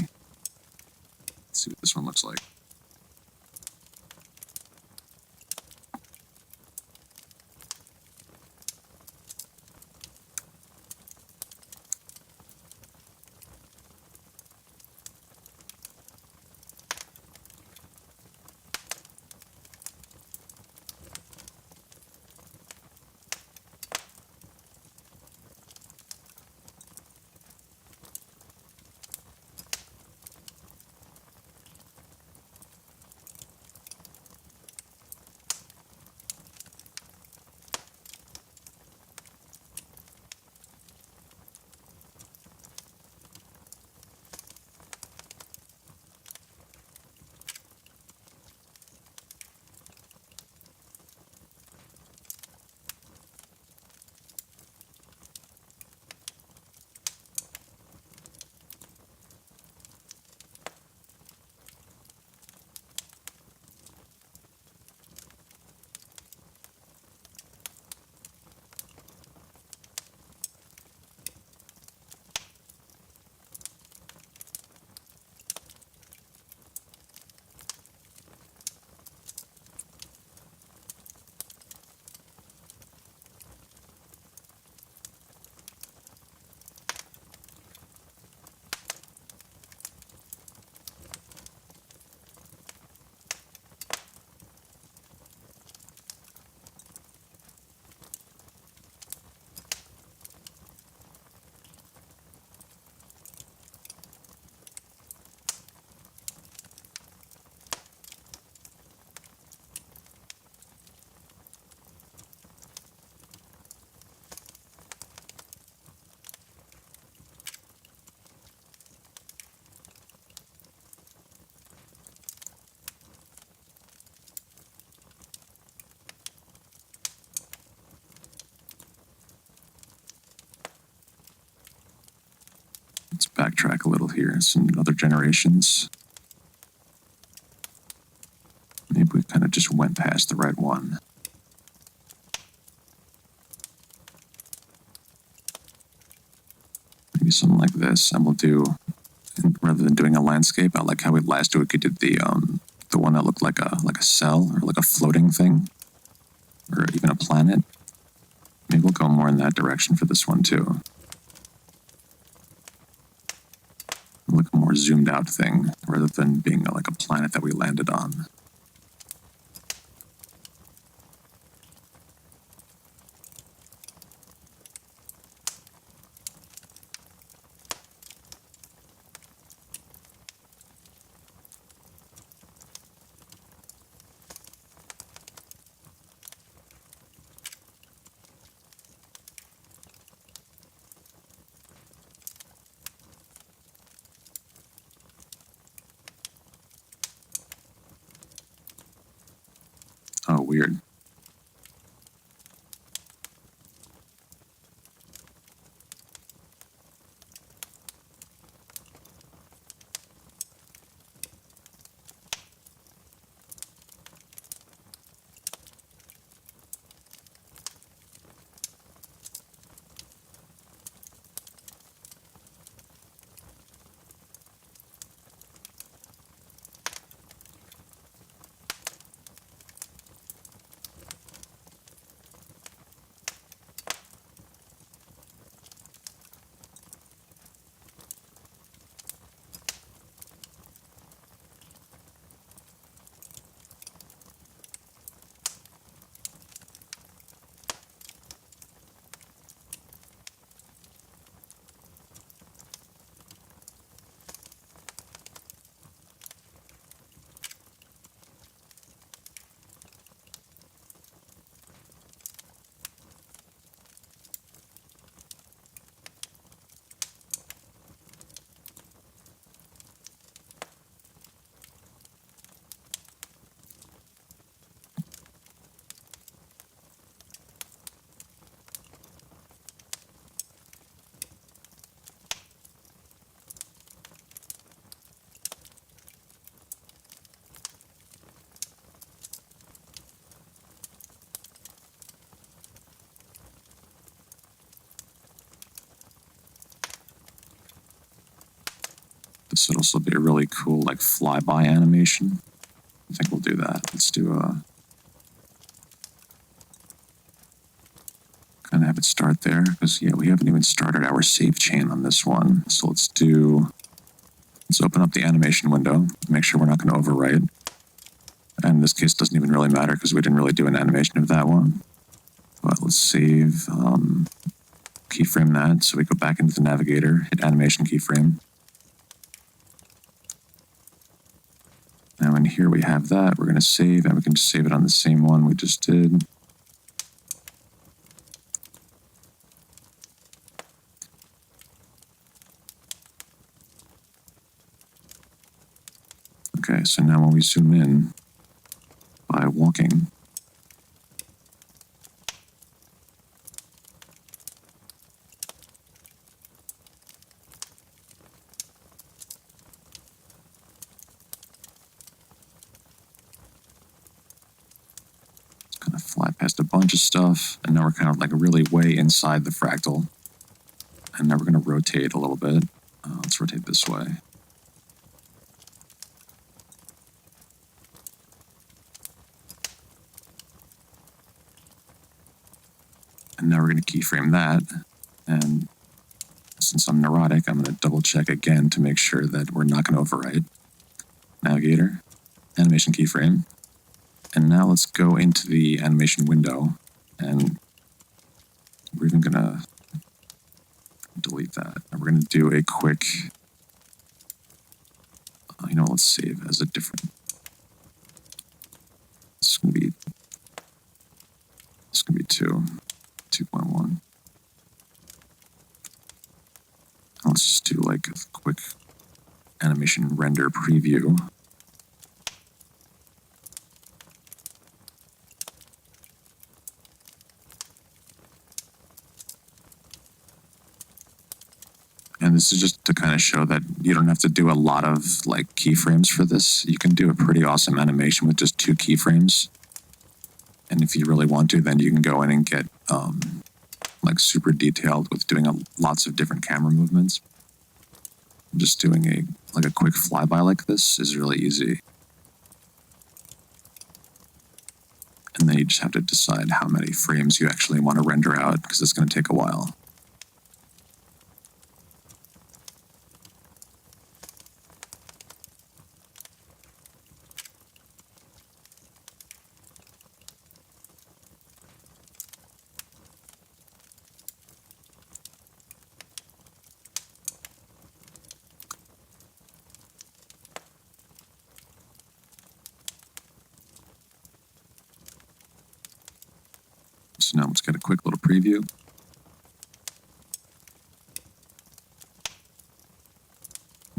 Let's see what this one looks like. backtrack a little here. Some other generations. Maybe we kind of just went past the right one. Maybe something like this, and we'll do, rather than doing a landscape, I like how we last week we did the one that looked like a cell or like a floating thing, or even a planet. Maybe we'll go more in that direction for this one too. Like a more zoomed out thing, rather than being like a planet that we landed on. Oh, weird. This would also be a really cool, like, flyby animation. I think we'll do that. Let's do a... kind of have it start there, because, yeah, we haven't even started our save chain on this one. So let's open up the animation window, make sure we're not going to overwrite. And in this case, it doesn't even really matter, because we didn't really do an animation of that one. But let's save, keyframe that, so we go back into the navigator, hit animation keyframe. Now in here we have that, we're going to save, and we can just save it on the same one we just did. Okay, so now when we zoom in by walking, kind of fly past a bunch of stuff, and now we're kind of like really way inside the fractal. And now we're going to rotate a little bit. Let's rotate this way. And now we're going to keyframe that. And since I'm neurotic, I'm going to double check again to make sure that we're not going to overwrite. Navigator, animation keyframe. And now let's go into the animation window, and we're even going to delete that. And we're going to do a quick, let's save as a different, it's going to be 2.1. Let's just do like a quick animation render preview. And And this is just to kind of show that you don't have to do a lot of like keyframes for this. You can do a pretty awesome animation with just 2 keyframes. And if you really want to, then you can go in and get like super detailed with doing lots of different camera movements. Just doing a quick flyby like this is really easy. And then you just have to decide how many frames you actually want to render out, because it's going to take a while. So now let's get a quick little preview.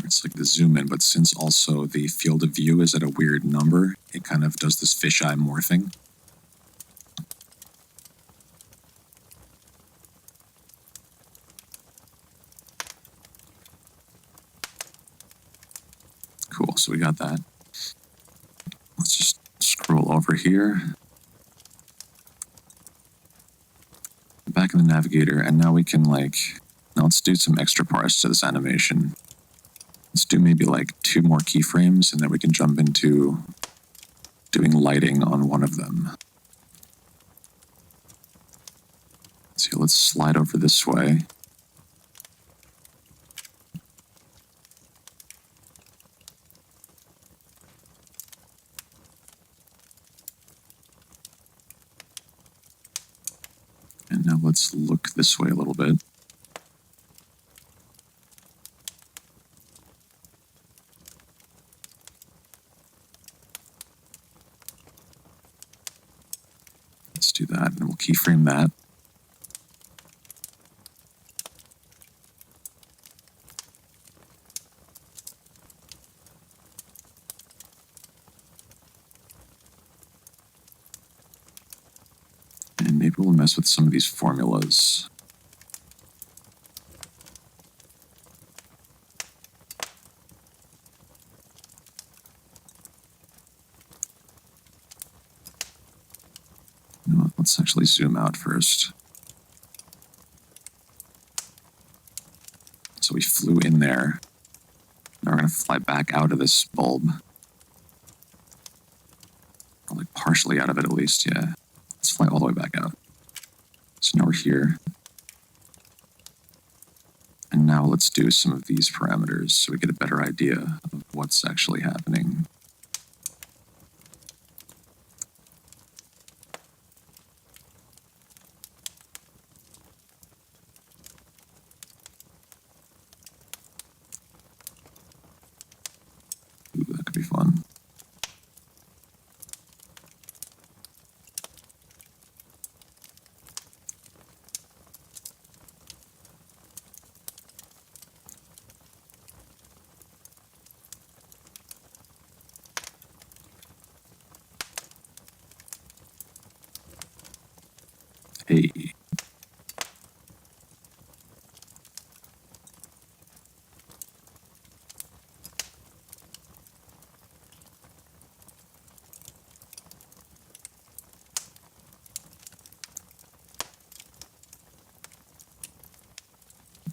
It's like the zoom in, but since also the field of view is at a weird number, it kind of does this fisheye morphing. Cool, so we got that. Let's just scroll over here. Back in the navigator, and now we can now let's do some extra parts to this animation. Let's do maybe like 2 more keyframes, and then we can jump into doing lighting on one of them. So let's slide over this way. And now let's look this way a little bit. Let's do that, and we'll keyframe that. And maybe we'll mess with some of these formulas. You know what, let's actually zoom out first. So we flew in there. Now we're going to fly back out of this bulb. Or like partially out of it at least, yeah. Let's fly all the way back out. So now we're here. And now let's do some of these parameters so we get a better idea of what's actually happening. Ooh, that could be fun. Hey.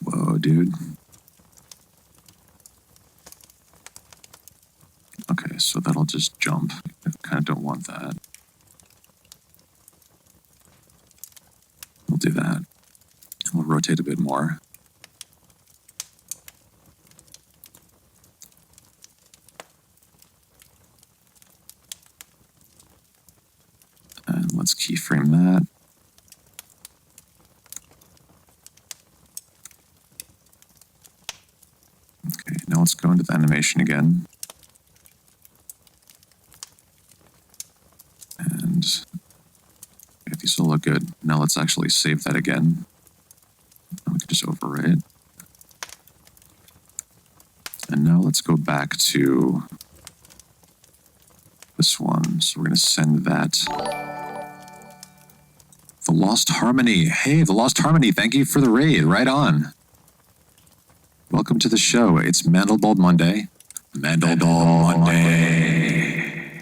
Whoa, dude. Okay, so that'll just jump. I kind of don't want that. We'll do that. We'll rotate a bit more. And let's keyframe that. Okay, now let's go into the animation again. And if these will look good, now let's actually save that again. And we can just overwrite. And now let's go back to this one. So we're going to send that. The Lost Harmony. Hey, The Lost Harmony, thank you for the raid. Right on. Welcome. welcome to the show. It's Mandelbulb Monday. Mandelbulb Monday.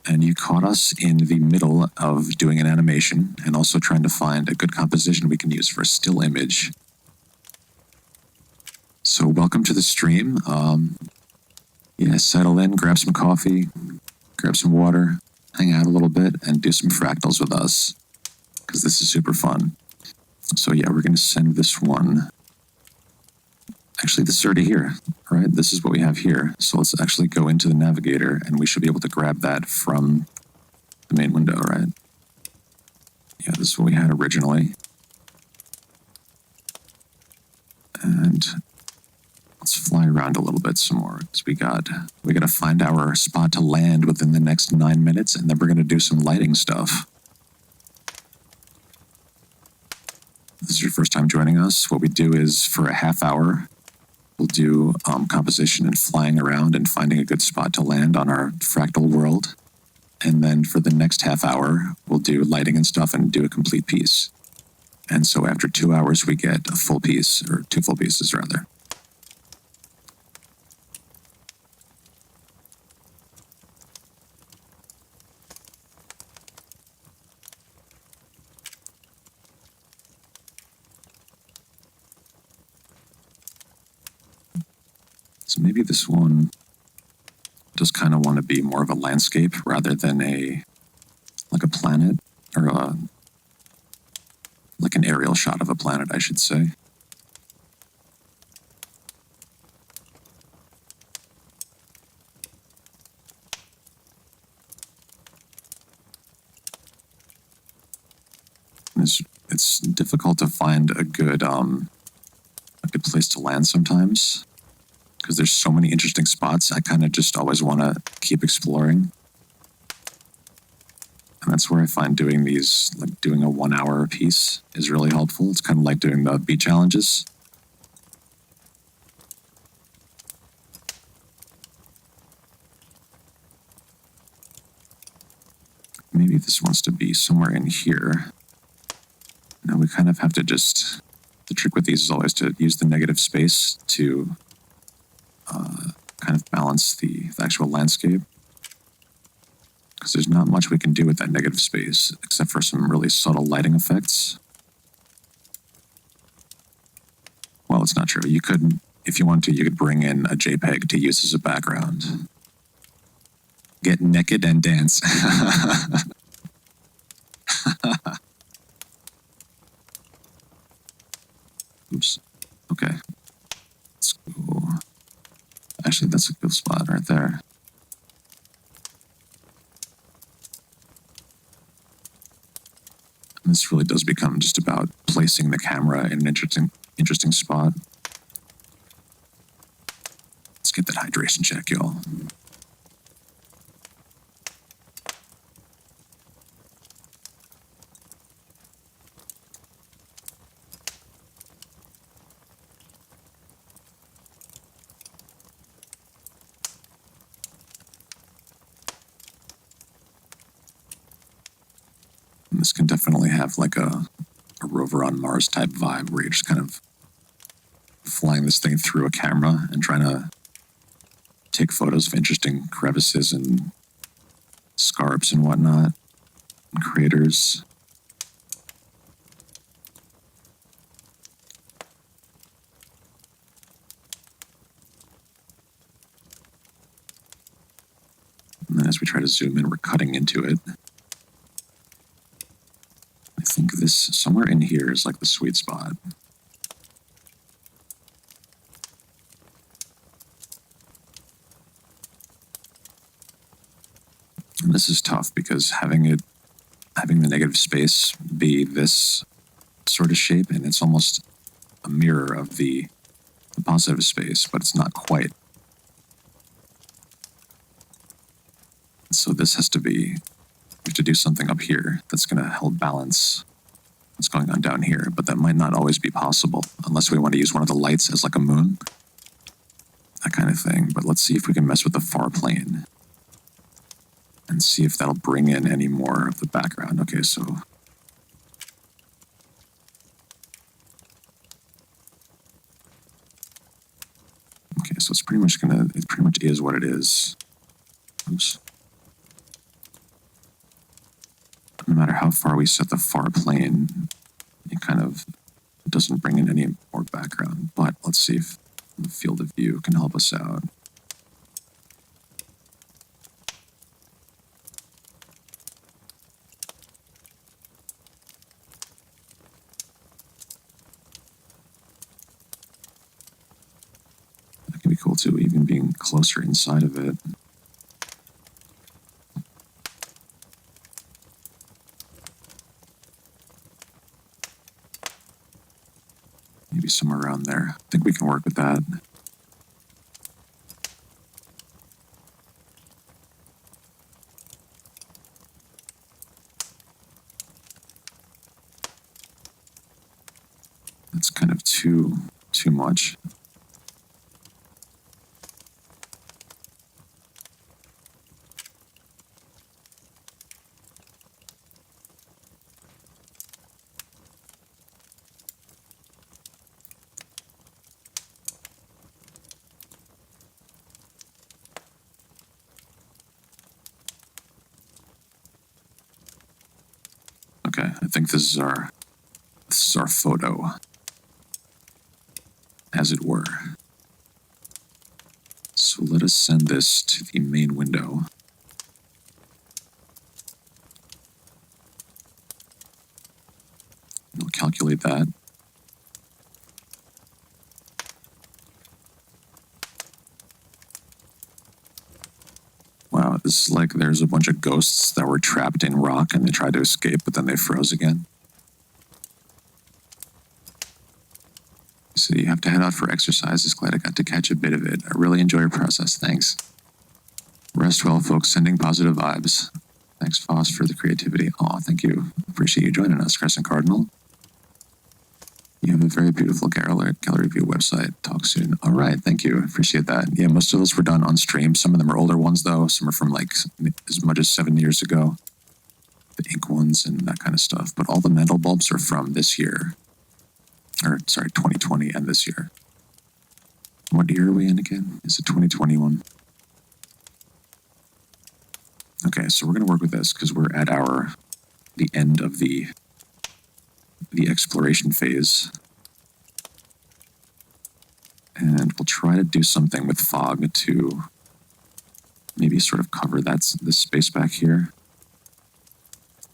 And you caught us in the middle of doing an animation and also trying to find a good composition we can use for a still image. So welcome to the stream. Settle in, grab some coffee, grab some water, hang out a little bit, and do some fractals with us, because this is super fun. So yeah, we're going to send this one. Actually, this is already here, right? This is what we have here. So let's actually go into the navigator, and we should be able to grab that from the main window, right? Yeah, this is what we had originally. And let's fly around a little bit some more, because we got to find our spot to land within the next 9 minutes, and then we're going to do some lighting stuff. This is your first time joining us. What we do is for a half hour, we'll do composition and flying around and finding a good spot to land on our fractal world. And then for the next half hour, we'll do lighting and stuff and do a complete piece. And so after 2 hours, we get a full piece, or 2 full pieces rather. So maybe this one does kind of want to be more of a landscape rather than like a planet, or like an aerial shot of a planet, I should say. It's difficult to find a good place to land sometimes, because there's so many interesting spots. I kind of just always want to keep exploring. And that's where I find doing these, like doing a 1 hour piece is really helpful. It's kind of like doing the beat challenges. Maybe this wants to be somewhere in here. Now we kind of have to just, the trick with these is always to use the negative space to kind of balance the actual landscape, because there's not much we can do with that negative space except for some really subtle lighting effects. Well, it's not true. You could, if you want to, you could bring in a JPEG to use as a background. Get naked and dance. Oops. Okay. Let's go. Actually, that's a good spot right there. And this really does become just about placing the camera in an interesting spot. Let's get that hydration check, y'all. And this can definitely have like a rover on Mars type vibe, where you're just kind of flying this thing through a camera and trying to take photos of interesting crevices and scarps and whatnot, and craters. And then as we try to zoom in, we're cutting into it. I think this, somewhere in here is like the sweet spot. And this is tough because having the negative space be this sort of shape, and it's almost a mirror of the positive space, but it's not quite. So this has to be, we have to do something up here that's going to help balance what's going on down here, but that might not always be possible unless we want to use one of the lights as like a moon, that kind of thing. But let's see if we can mess with the far plane and see if that'll bring in any more of the background. Okay, so so it's pretty much it pretty much is what it is. Oops. No matter how far we set the far plane, it kind of doesn't bring in any more background. But let's see if the field of view can help us out. That can be cool too, even being closer inside of it. Maybe somewhere around there. I think we can work with that. That's kind of too much. Okay, I think this is our photo, as it were. So let us send this to the main window. We'll calculate that. Wow, this is like there's a bunch of ghosts that were trapped in rock and they tried to escape, but then they froze again. So you have to head out for exercise. Just glad I got to catch a bit of it. I really enjoy your process. Thanks. Rest well, folks. Sending positive vibes. Thanks, Foss, for the creativity. Aw, thank you. Appreciate you joining us, Crescent Cardinal. You have a very beautiful gallery view website. Talk soon. All right, thank you. Appreciate that. Yeah, most of those were done on stream. Some of them are older ones, though. Some are from like as much as 7 years ago. The ink ones and that kind of stuff. But all the Mandelbulbs are from this year. Or, sorry, 2020 and this year. What year are we in again? Is it 2021? Okay, so we're going to work with this because we're at the end of the exploration phase. And we'll try to do something with fog to maybe sort of cover this space back here.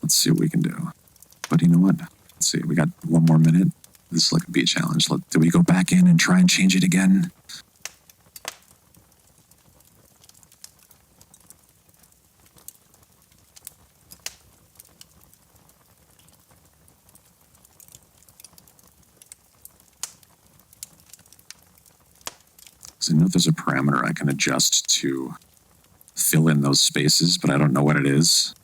Let's see what we can do. But you know what? Let's see, we got 1 more minute. This is like a beat challenge. Do we go back in and try and change it again? So I know there's a parameter I can adjust to fill in those spaces, but I don't know what it is.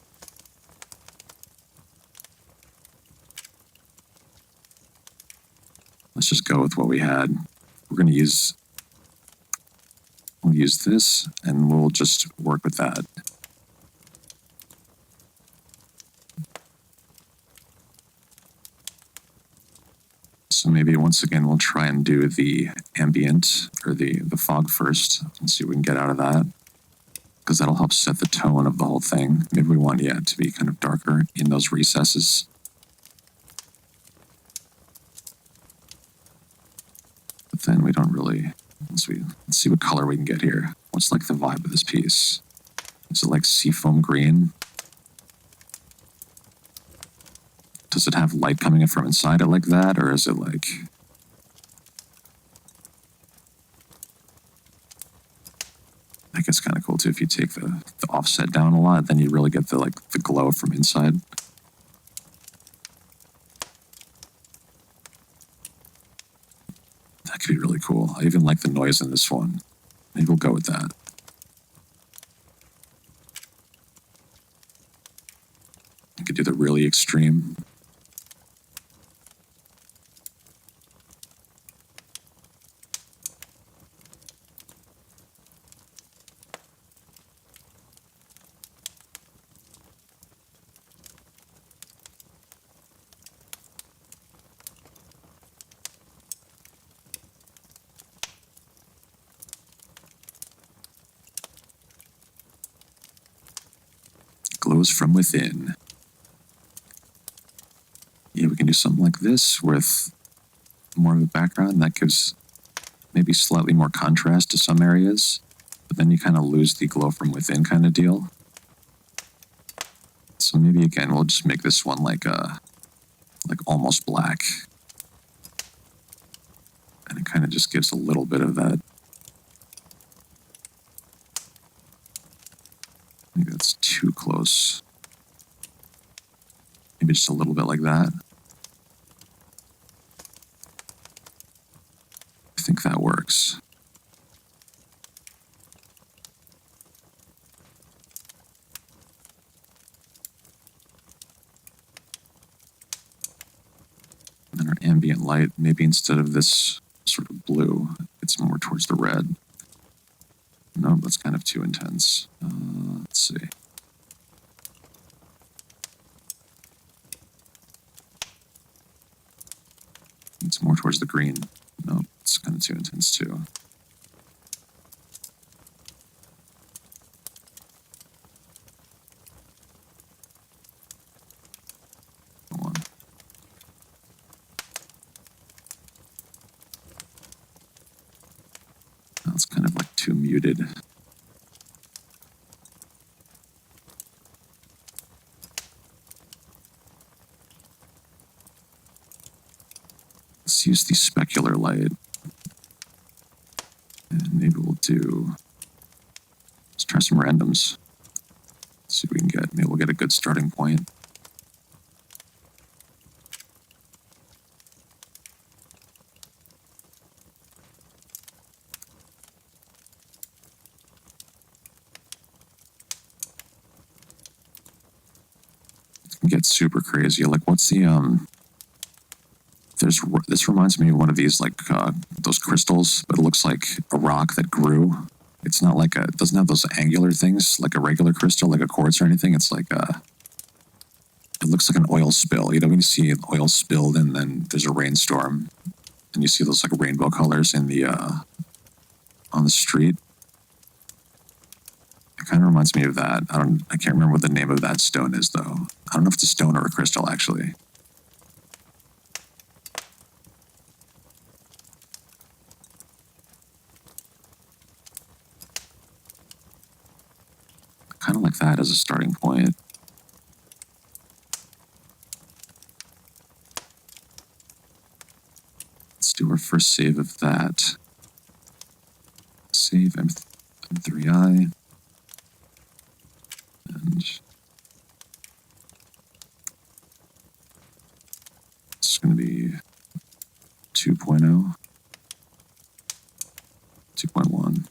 Let's just go with what we had. We'll use this and we'll just work with that. So maybe once again, we'll try and do the ambient or the fog first and see what we can get out of that. Because that'll help set the tone of the whole thing. Maybe we want, yeah, to be kind of darker in those recesses. But then we don't really, let's see what color we can get here. What's like the vibe of this piece? Is it like seafoam green? Does it have light coming in from inside it like that, or is it like... I think it's kind of cool too if you take the offset down a lot, then you really get the glow from inside. That could be really cool. I even like the noise in this one. Maybe we'll go with that. I could do the really extreme. glows from within. Yeah, we can do something like this with more of a background. That gives maybe slightly more contrast to some areas, but then you kind of lose the glow from within kind of deal. So maybe again, we'll just make this one like almost black. And it kind of just gives a little bit of that. I think that's too close. Maybe just a little bit like that. I think that works. And then our ambient light, maybe instead of this sort of blue, it's more towards the red. No, that's kind of too intense. Let's see. It's more towards the green. No, it's kind of too intense too. Come on. That's kind of like too muted. Let's use the specular light. And maybe we'll do... Let's try some randoms. See what we can get. Maybe we'll get a good starting point. It can get super crazy. Like, what's the... This reminds me of one of these, like, those crystals, but it looks like a rock that grew. It's not like it doesn't have those angular things, like a regular crystal, like a quartz or anything. It's like it looks like an oil spill. You know, when you see oil spilled and then there's a rainstorm, and you see those, like, rainbow colors in the, on the street. It kind of reminds me of that. I can't remember what the name of that stone is, though. I don't know if it's a stone or a crystal, actually. Kind of like that as a starting point. Let's do our first save of that. Save M3I. And it's going to be 2.0, 2.1.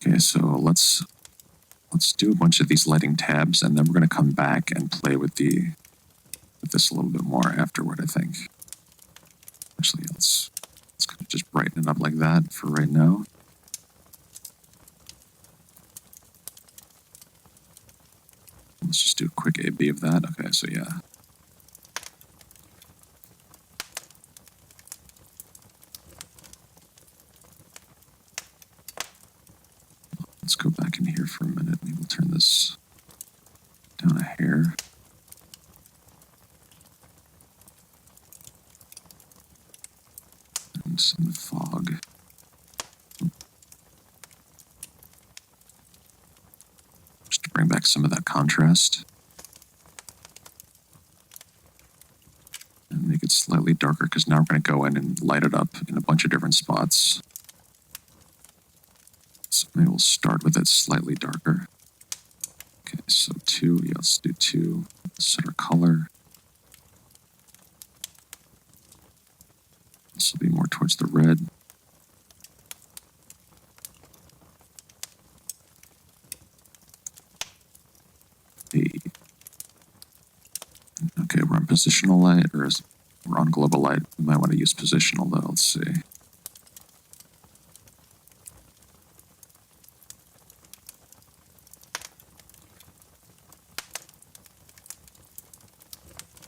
Okay, so let's do a bunch of these lighting tabs, and then we're going to come back and play with this a little bit more afterward, I think. Actually, let's kind of just brighten it up like that for right now. Let's just do a quick A/B of that. Okay, so yeah. Let's go back in here for a minute. Maybe we'll turn this down a hair. And some fog. Just to bring back some of that contrast. And make it slightly darker, because now we're going to go in and light it up in a bunch of different spots. So maybe we'll start with it slightly darker. Okay, so 2, yeah, let's do 2. Set our color. This will be more towards the red. Okay, we're on positional light, or we're on global light. We might want to use positional though, let's see.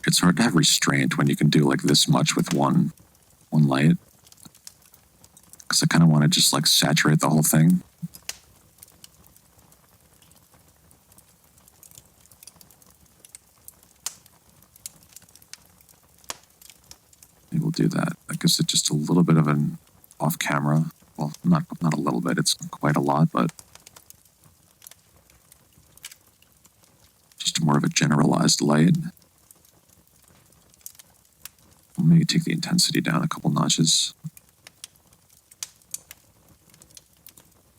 It's hard to have restraint when you can do like this much with one light. because I kind of want to just like saturate the whole thing. Maybe we'll do that. That gives it just a little bit of an off camera. Well, not a little bit, it's quite a lot, but just more of a generalized light. We'll maybe take the intensity down a couple notches.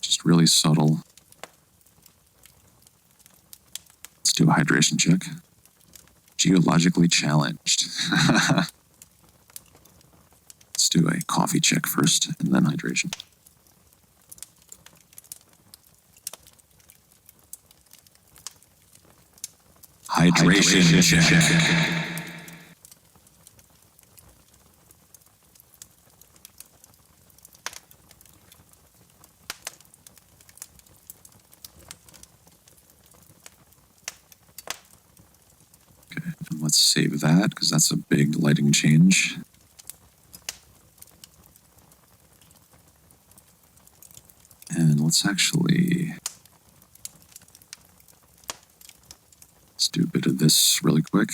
Just really subtle. Let's do a hydration check. Geologically challenged. Let's do a coffee check first, and then hydration. Hydration check. Okay, and let's save that, because that's a big lighting change. And let's do a bit of this really quick.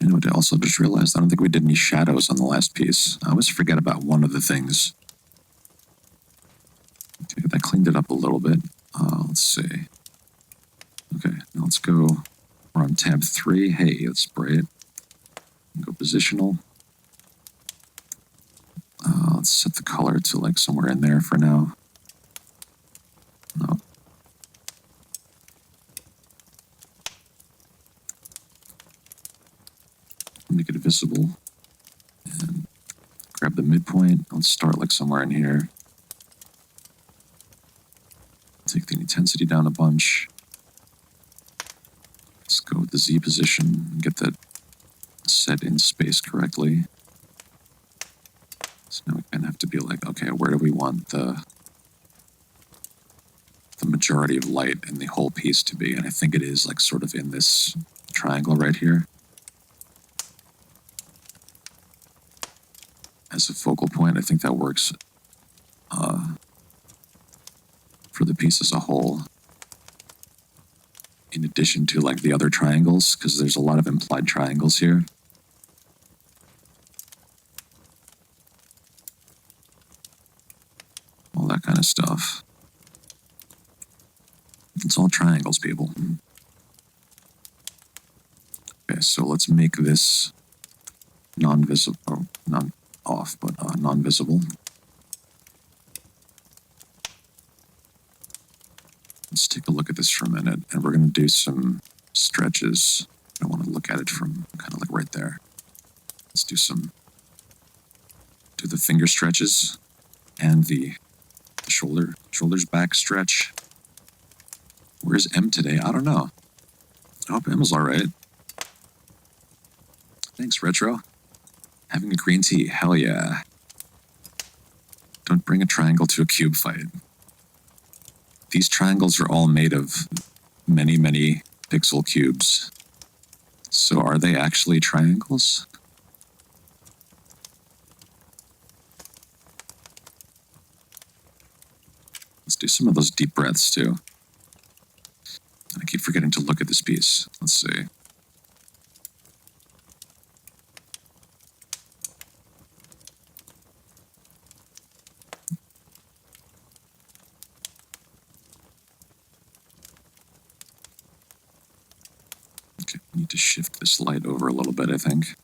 You know what I also just realized? I don't think we did any shadows on the last piece. I always forget about one of the things. Okay, that cleaned it up a little bit. Let's see. Okay, now let's go. We're on tab 3. Hey, let's spray it. Go positional. Let's set the color to like somewhere in there for now. No. Make it visible. And grab the midpoint. Let's start like somewhere in here. Take the intensity down a bunch. Let's go with the Z position and get that set in space correctly. So now we kind of have to be like, okay, where do we want the majority of light in the whole piece to be? And I think it is like sort of in this triangle right here. As a focal point, I think that works for the piece as a whole. In addition to like the other triangles, because there's a lot of implied triangles here. All that kind of stuff. It's all triangles, people. Okay, so let's make this non-visible, oh, not off, but non-visible. Let's take a look at this for a minute, and we're going to do some stretches. I want to look at it from kind of like right there. Let's do the finger stretches and the shoulders back stretch. Where's M today? I don't know. I hope M is all right. Thanks, Retro. Having a green tea, hell yeah. Don't bring a triangle to a cube fight. These triangles are all made of many, many pixel cubes. So are they actually triangles? Let's do some of those deep breaths too. I keep forgetting to look at this piece. Let's see. Okay, I need to shift this light over a little bit, I think.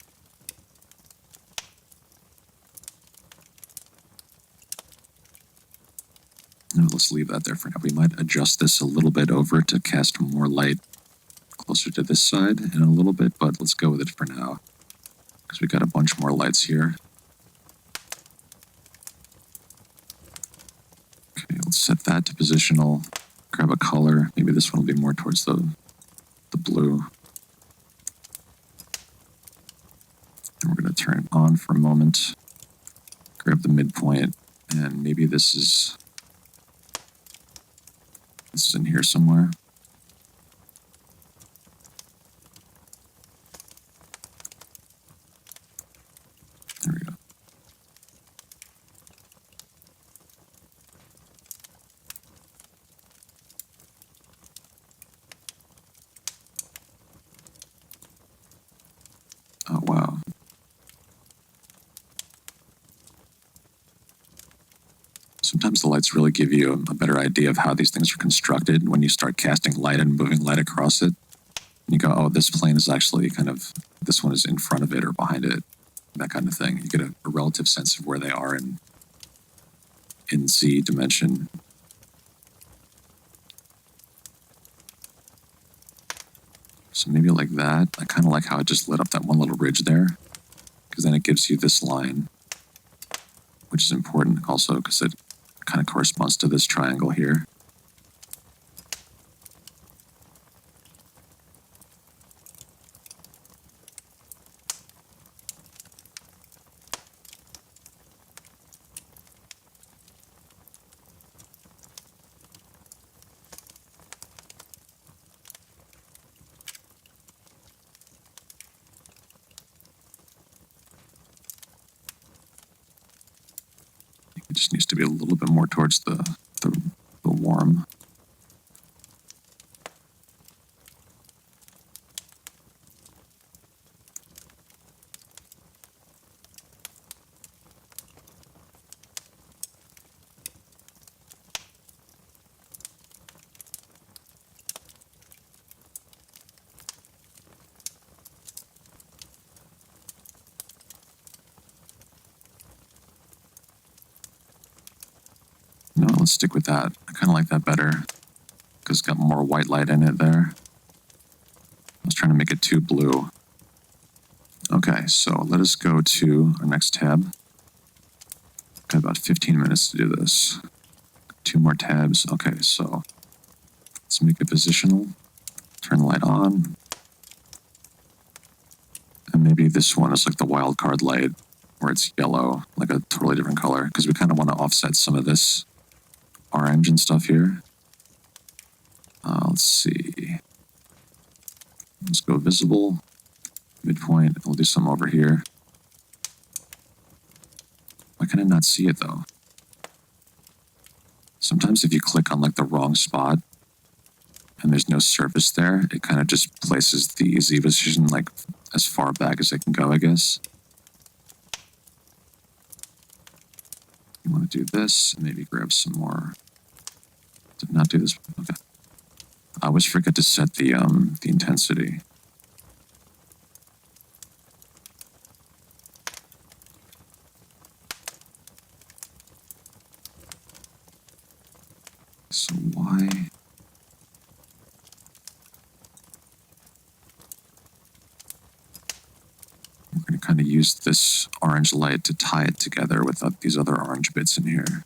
No, let's leave that there for now. We might adjust this a little bit over to cast more light closer to this side in a little bit, but let's go with it for now, because we got a bunch more lights here. Okay, let's set that to positional. Grab a color. Maybe this one will be more towards the blue. And we're going to turn it on for a moment. Grab the midpoint, and maybe this is in here somewhere. sometimes the lights really give you a better idea of how these things are constructed when you start casting light and moving light across it. You go, oh, this plane is actually kind of, this one is in front of it or behind it, that kind of thing. You get a relative sense of where they are in Z dimension. So maybe like that. I kind of like how it just lit up that one little ridge there, because then it gives you this line, which is important also because it kind of corresponds to this triangle here. It just needs to be a little bit more towards the warm. No, let's stick with that. I kind of like that better because it's got more white light in it there. I was trying to make it too blue. Okay, so let us go to our next tab. Got about 15 minutes to do this. 2 more tabs. Okay, so let's make it positional. Turn the light on. And maybe this one is like the wildcard light where it's yellow, like a totally different color, because we kind of want to offset some of this orange and stuff here. Let's see. Let's go visible, midpoint. We'll do some over here. Why can I not see it though? Sometimes if you click on like the wrong spot and there's no surface there, it kind of just places the Z position like as far back as it can go, I guess. You want to do this, and maybe grab some more. Did not do this. Okay. I always forget to set the intensity. So why? We're going to kind of use this orange light to tie it together with these other orange bits in here.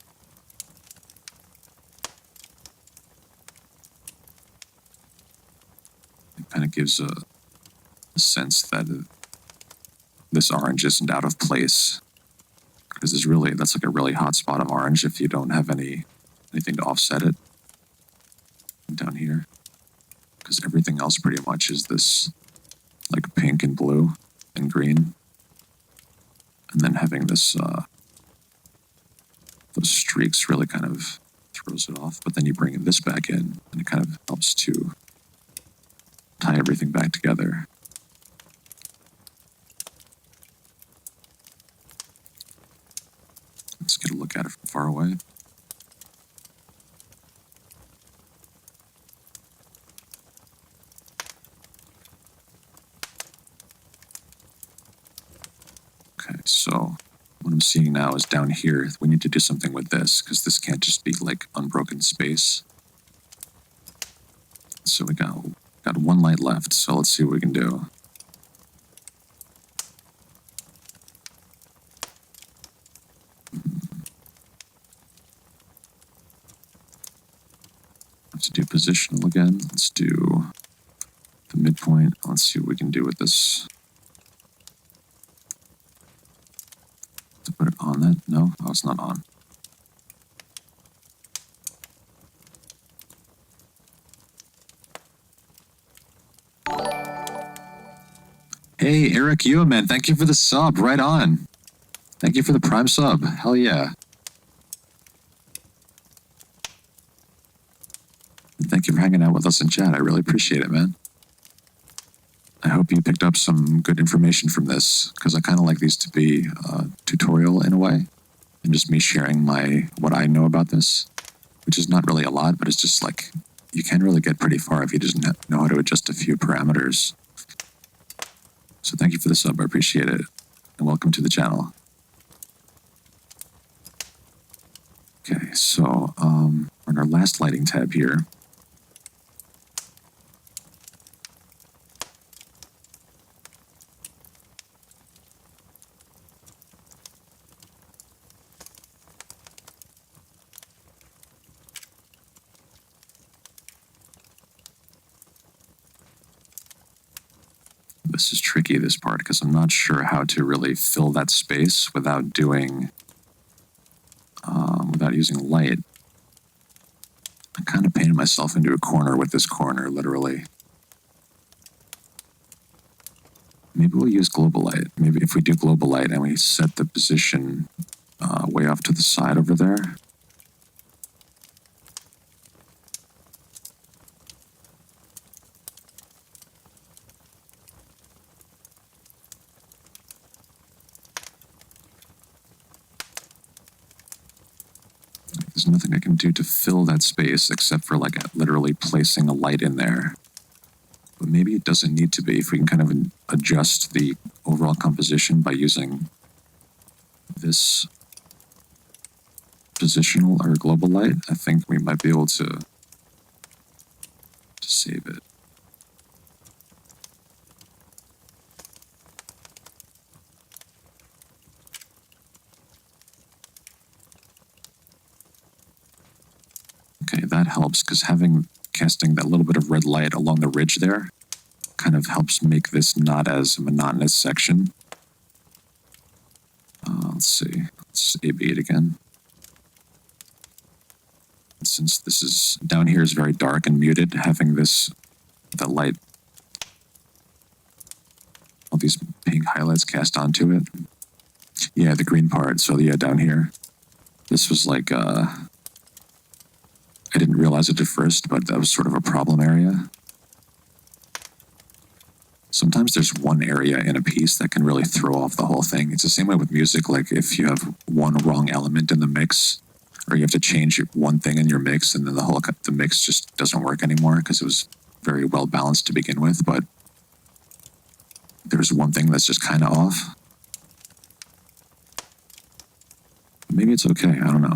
It kind of gives a sense that this orange isn't out of place. Because that's like a really hot spot of orange if you don't have anything to offset it down here. Because everything else pretty much is this like pink and blue and green. And then having this, those streaks really kind of throws it off. But then you bring this back in and it kind of helps to tie everything back together. Let's get a look at it from far away. Okay, so what I'm seeing now is down here, we need to do something with this, because this can't just be like unbroken space. So we got one light left, so let's see what we can do. Have to do positional again. Let's do the midpoint. Let's see what we can do with this. To put it on that? No? Oh, it's not on. Hey, Eric Yu, man, thank you for the sub. Right on. Thank you for the Prime sub. Hell yeah. And thank you for hanging out with us in chat. I really appreciate it, man. I hope you picked up some good information from this, because I kind of like these to be tutorial in a way. and just me sharing what I know about this, which is not really a lot, but it's just like, you can really get pretty far if you just know how to adjust a few parameters. So thank you for the sub, I appreciate it, and welcome to the channel. Okay, so we're in our last lighting tab here. This is tricky, this part, because I'm not sure how to really fill that space without using light. I kind of painted myself into a corner with this corner, literally. Maybe we'll use global light. Maybe if we do global light and we set the position way off to the side over there. There's nothing I can do to fill that space except for like literally placing a light in there. But maybe it doesn't need to be if we can kind of adjust the overall composition by using this positional or global light. I think we might be able to save it. Okay, that helps because casting that little bit of red light along the ridge there kind of helps make this not as a monotonous section. Let's see, let's AB it again. Since this is down here is very dark and muted, having that light, all these pink highlights cast onto it. Yeah, the green part. So yeah, down here, this was like I didn't realize it at first, but that was sort of a problem area. Sometimes there's one area in a piece that can really throw off the whole thing. It's the same way with music, like if you have one wrong element in the mix, or you have to change one thing in your mix, and then the mix just doesn't work anymore because it was very well balanced to begin with, but there's one thing that's just kind of off. Maybe it's okay, I don't know.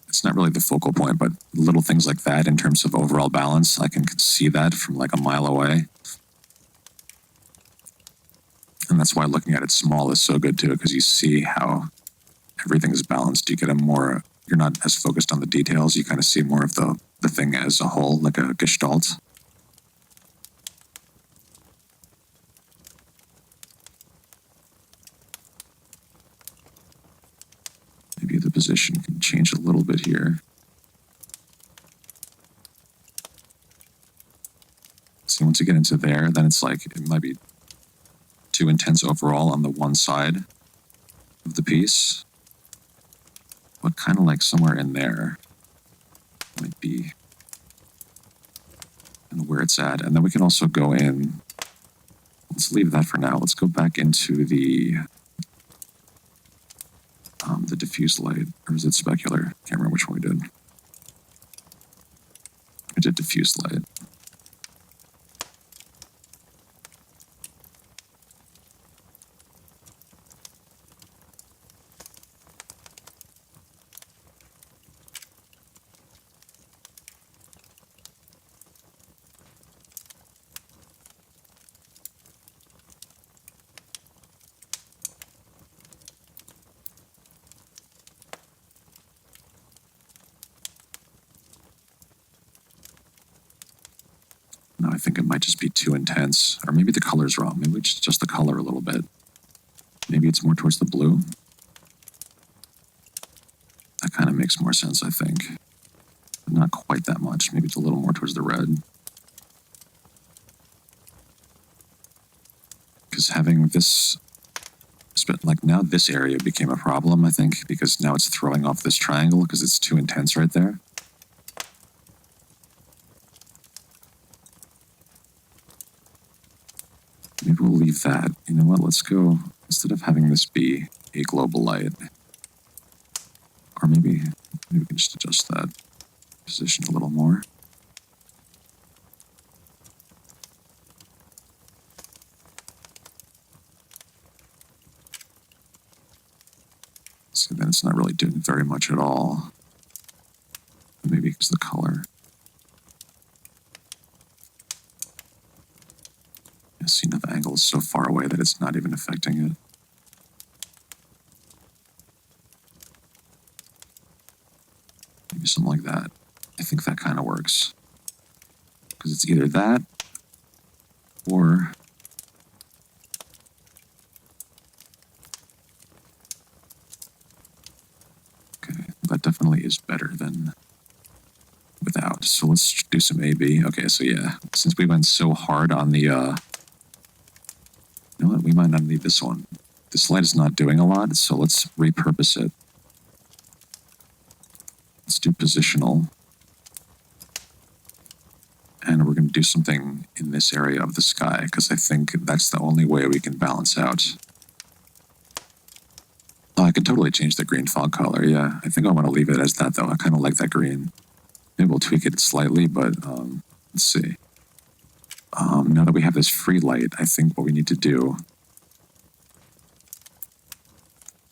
It's not really the focal point, but little things like that in terms of overall balance, I can see that from like a mile away. And that's why looking at it small is so good too, because you see how everything is balanced. You get you're not as focused on the details, you kind of see more of the thing as a whole, like a gestalt. Maybe the position can change a little bit here. So once you get into there, then it's like, it might be too intense overall on the one side of the piece. But kind of like somewhere in there might be kind of where it's at. And then we can also go in, let's leave that for now. Let's go back into the diffuse light, or is it specular? Can't remember which one we did. We did diffuse light. No, I think it might just be too intense. Or maybe the color's wrong. Maybe it's just the color a little bit. Maybe it's more towards the blue. That kind of makes more sense, I think. But not quite that much. Maybe it's a little more towards the red. Because having this, like now this area became a problem, I think, because now it's throwing off this triangle because it's too intense right there. Maybe we'll leave that. You know what? Let's go instead of having this be a global light, or maybe we can just adjust that position a little more. So then it's not really doing very much at all. Maybe it's the color. Yeah, see, now the angle is so far away that it's not even affecting it. Maybe something like that. I think that kind of works. Because it's either that, or okay, that definitely is better than without. So let's do some A/B. Okay, so yeah, since we went so hard on the, you know what, we might not need this one. This light is not doing a lot, so let's repurpose it. Let's do positional. And we're going to do something in this area of the sky, because I think that's the only way we can balance out. Oh, I could totally change the green fog color, yeah. I think I want to leave it as that, though. I kind of like that green. Maybe we'll tweak it slightly, but let's see. Now that we have this free light, I think what we need to do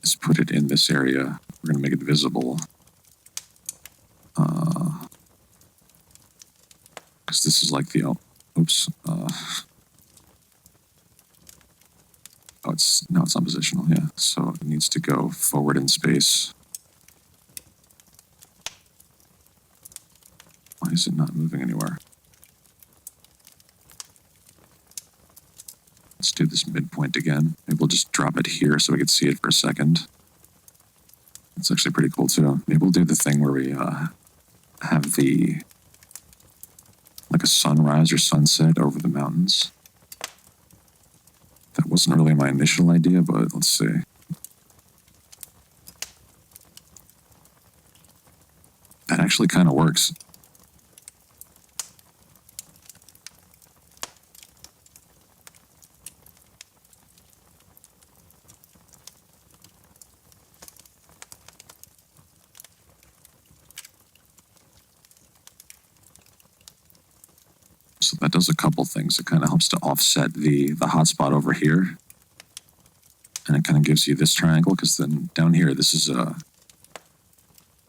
is put it in this area. We're going to make it visible. Because this is like the, oops. Oh, it's not positional, yeah. So it needs to go forward in space. Why is it not moving anywhere? Let's do this midpoint again. Maybe we'll just drop it here so we can see it for a second. It's actually pretty cool too. Maybe we'll do the thing where we have the, like a sunrise or sunset over the mountains. That wasn't really my initial idea, but let's see. That actually kind of works. So that does a couple things. It kind of helps to offset the hotspot over here. And it kind of gives you this triangle, because then down here, this is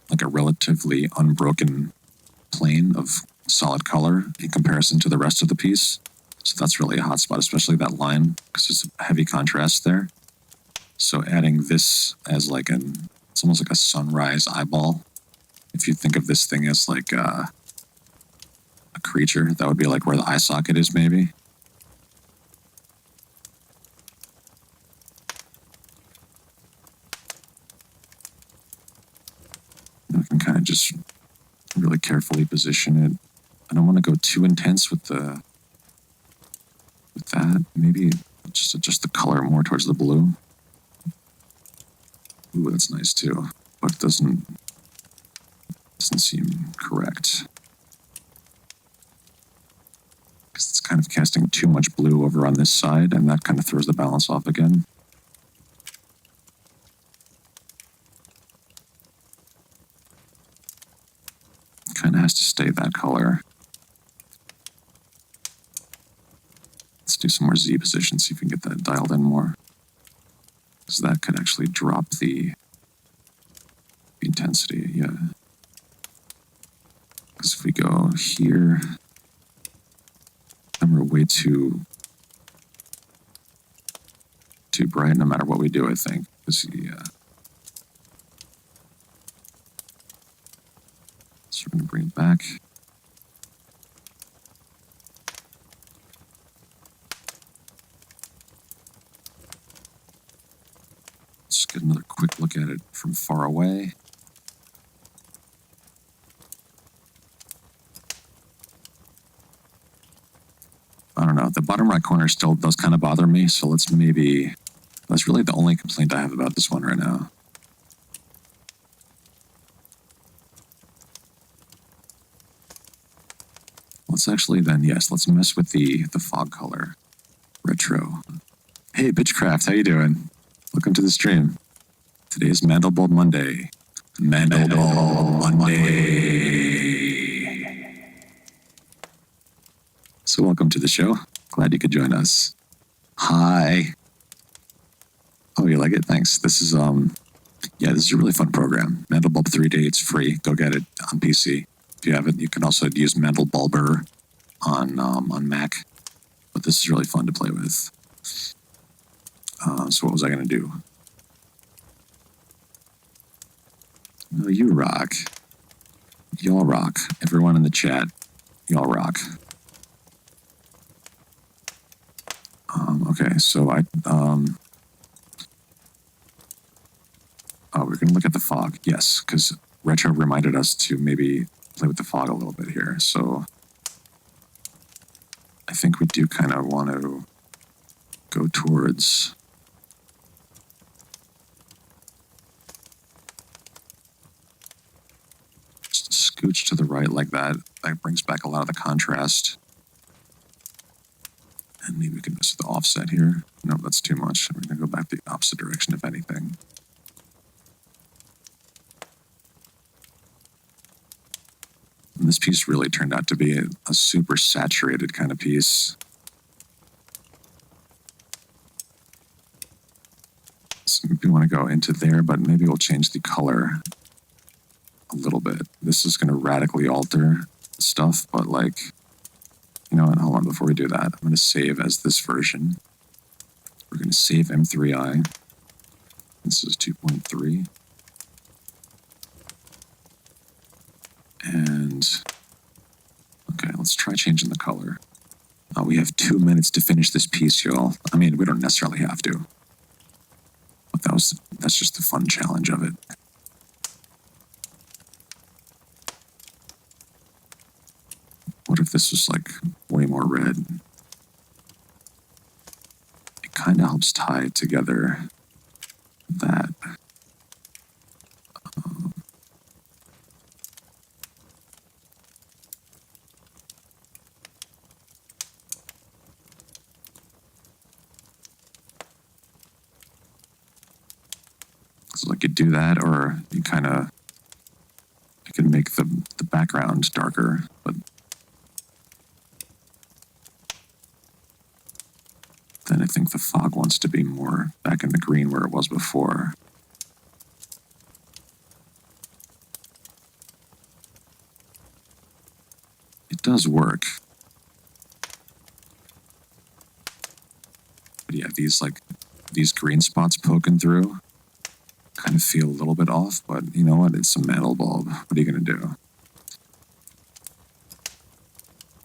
like a relatively unbroken plane of solid color in comparison to the rest of the piece. So that's really a hotspot, especially that line, because there's a heavy contrast there. So adding this as like it's almost like a sunrise eyeball. If you think of this thing as like a creature, that would be like where the eye socket is, maybe. I can kind of just really carefully position it. I don't want to go too intense with that. Maybe just adjust the color more towards the blue. Ooh, that's nice too, but it doesn't seem correct. Because it's kind of casting too much blue over on this side, and that kind of throws the balance off again. Kind of has to stay that color. Let's do some more Z position, see if we can get that dialed in more. Because that could actually drop the intensity, yeah. Because if we go here, then we're way too bright no matter what we do, I think. Because, yeah. So we're going to bring it back. Let's get another quick look at it from far away. I don't know, the bottom right corner still does kind of bother me, so let's maybe, that's really the only complaint I have about this one right now. Let's actually then, yes, let's mess with the fog color. Retro. Hey, Bitchcraft, how you doing? Welcome to the stream. Today is Mandelbulb Monday. Mandelbulb Monday. So welcome to the show. Glad you could join us. Hi. Oh, you like it? Thanks. This is this is a really fun program. Mandelbulb 3D, it's free. Go get it on PC. If you have it, you can also use Mandelbulber on Mac. But this is really fun to play with. So what was I going to do? Oh, you rock. Y'all rock. Everyone in the chat, y'all rock. Okay, so we're going to look at the fog. Yes, because Retro reminded us to maybe play with the fog a little bit here. So I think we do kind of want to go towards just a scooch to the right like that. That brings back a lot of the contrast. And maybe we can mess with the offset here. No, that's too much. We're going to go back the opposite direction, if anything. And this piece really turned out to be a super saturated kind of piece. So maybe we want to go into there, but maybe we'll change the color a little bit. This is going to radically alter stuff, but like, you know what, hold on, before we do that, I'm going to save as this version. We're going to save M3I. This is 2.3. And, okay, let's try changing the color. We have 2 minutes to finish this piece, y'all. I mean, we don't necessarily have to. But that's just the fun challenge of it. What if this was like way more red? It kind of helps tie together that. So like you do that, or you kind of, you can make the background darker, but then I think the fog wants to be more back in the green where it was before. It does work. But yeah, these green spots poking through kind of feel a little bit off, but you know what? It's a Mandelbulb. What are you going to do?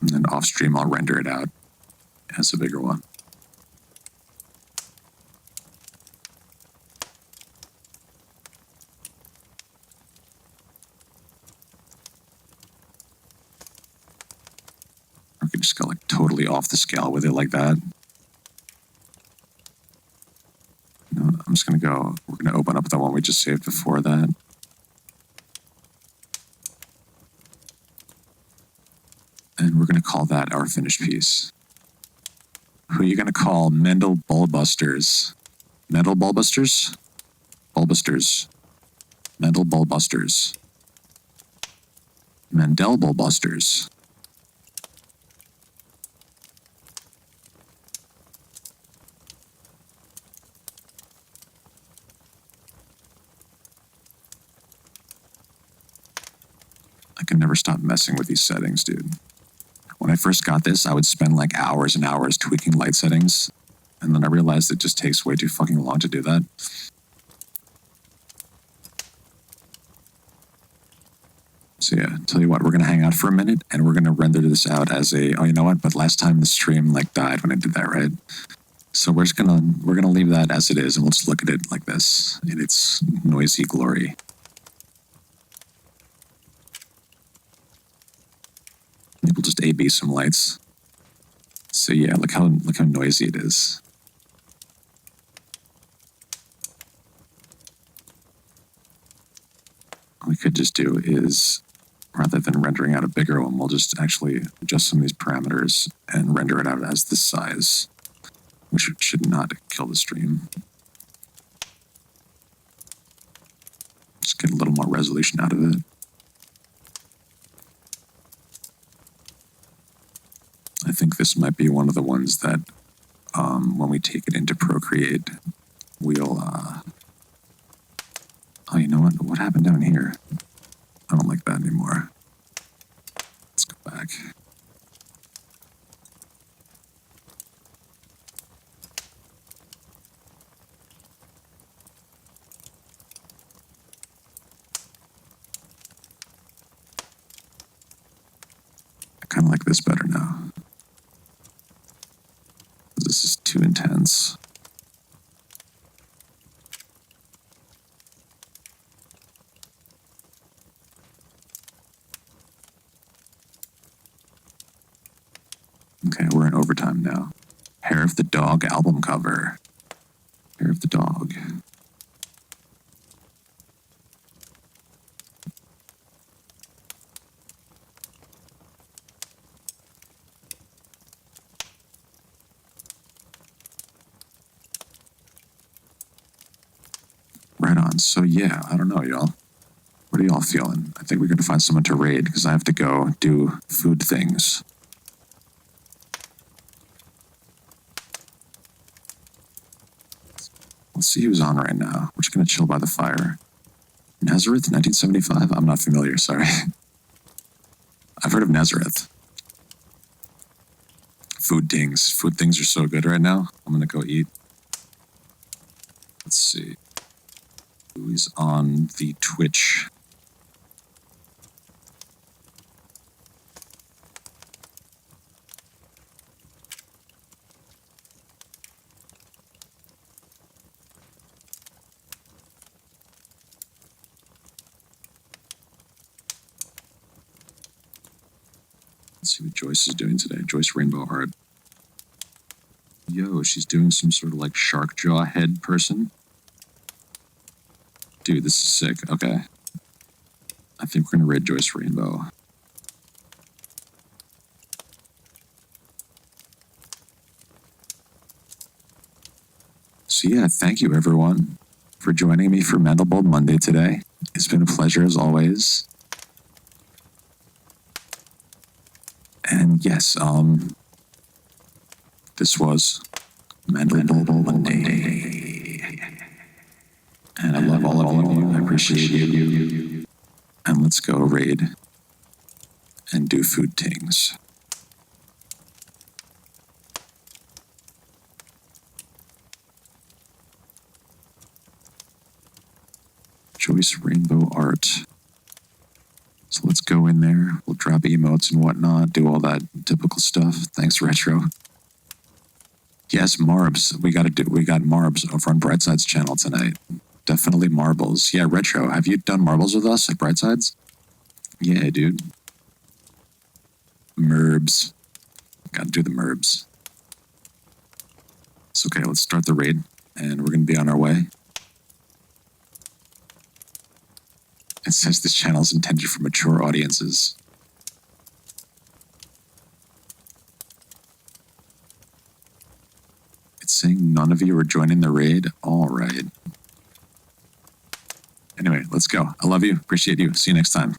And then off stream, I'll render it out as a bigger one. Or we could just go like totally off the scale with it like that. You know, I'm just going to go, we're going to open up the one we just saved before that. And we're going to call that our finished piece. Who are you going to call Mandelbulbusters? Mandelbulbusters? Bulbusters. Mandelbulbusters. Mandelbulbusters. I can never stop messing with these settings, dude. When I first got this, I would spend like hours and hours tweaking light settings, and then I realized it just takes way too fucking long to do that. So yeah, tell you what, we're gonna hang out for a minute, and we're gonna render this out as a, oh, you know what, but last time the stream like died when I did that, right? So we're gonna leave that as it is, and we'll just look at it like this, in its noisy glory. Maybe we'll just A/B some lights. So yeah, look how noisy it is. What we could just do is, rather than rendering out a bigger one, we'll just actually adjust some of these parameters and render it out as this size, which should not kill the stream. Get a little more resolution out of it. I think this might be one of the ones that when we take it into Procreate, we'll, oh, you know what? What happened down here? I don't like that anymore. Let's go back. I kind of like this better now. This is too intense. Okay, we're in overtime now. Hair of the Dog album cover. Hair of the Dog. Right on. So yeah, I don't know, y'all. What are y'all feeling? I think we're gonna find someone to raid because I have to go do food things. Let's see who's on right now. We're just gonna chill by the fire. Nazareth, 1975? I'm not familiar, sorry. I've heard of Nazareth. Food things. Food things are so good right now. I'm gonna go eat. Let's see. Who is on the Twitch? Let's see what Joyce is doing today. Joyce Rainbow Art. Yo, she's doing some sort of like shark jaw head person. Dude, this is sick. Okay. I think we're gonna raid Joyce Rainbow. So yeah, thank you everyone for joining me for Mandelbulb Monday today. It's been a pleasure as always. And yes, this was Mandelbulb Monday. And I love all of you. I appreciate you. And let's go raid and do food things. Joyce Rainbow Art. So let's go in there. We'll drop emotes and whatnot, do all that typical stuff. Thanks, Retro. Yes, Marbs. We got Marbs over on Brightside's channel tonight. Definitely marbles. Yeah, Retro. Have you done marbles with us at Brightside's? Yeah, dude. Merbs. Gotta do the Merbs. It's okay. Let's start the raid, and we're gonna be on our way. It says this channel is intended for mature audiences. It's saying none of you are joining the raid. All right. Anyway, let's go. I love you. Appreciate you. See you next time.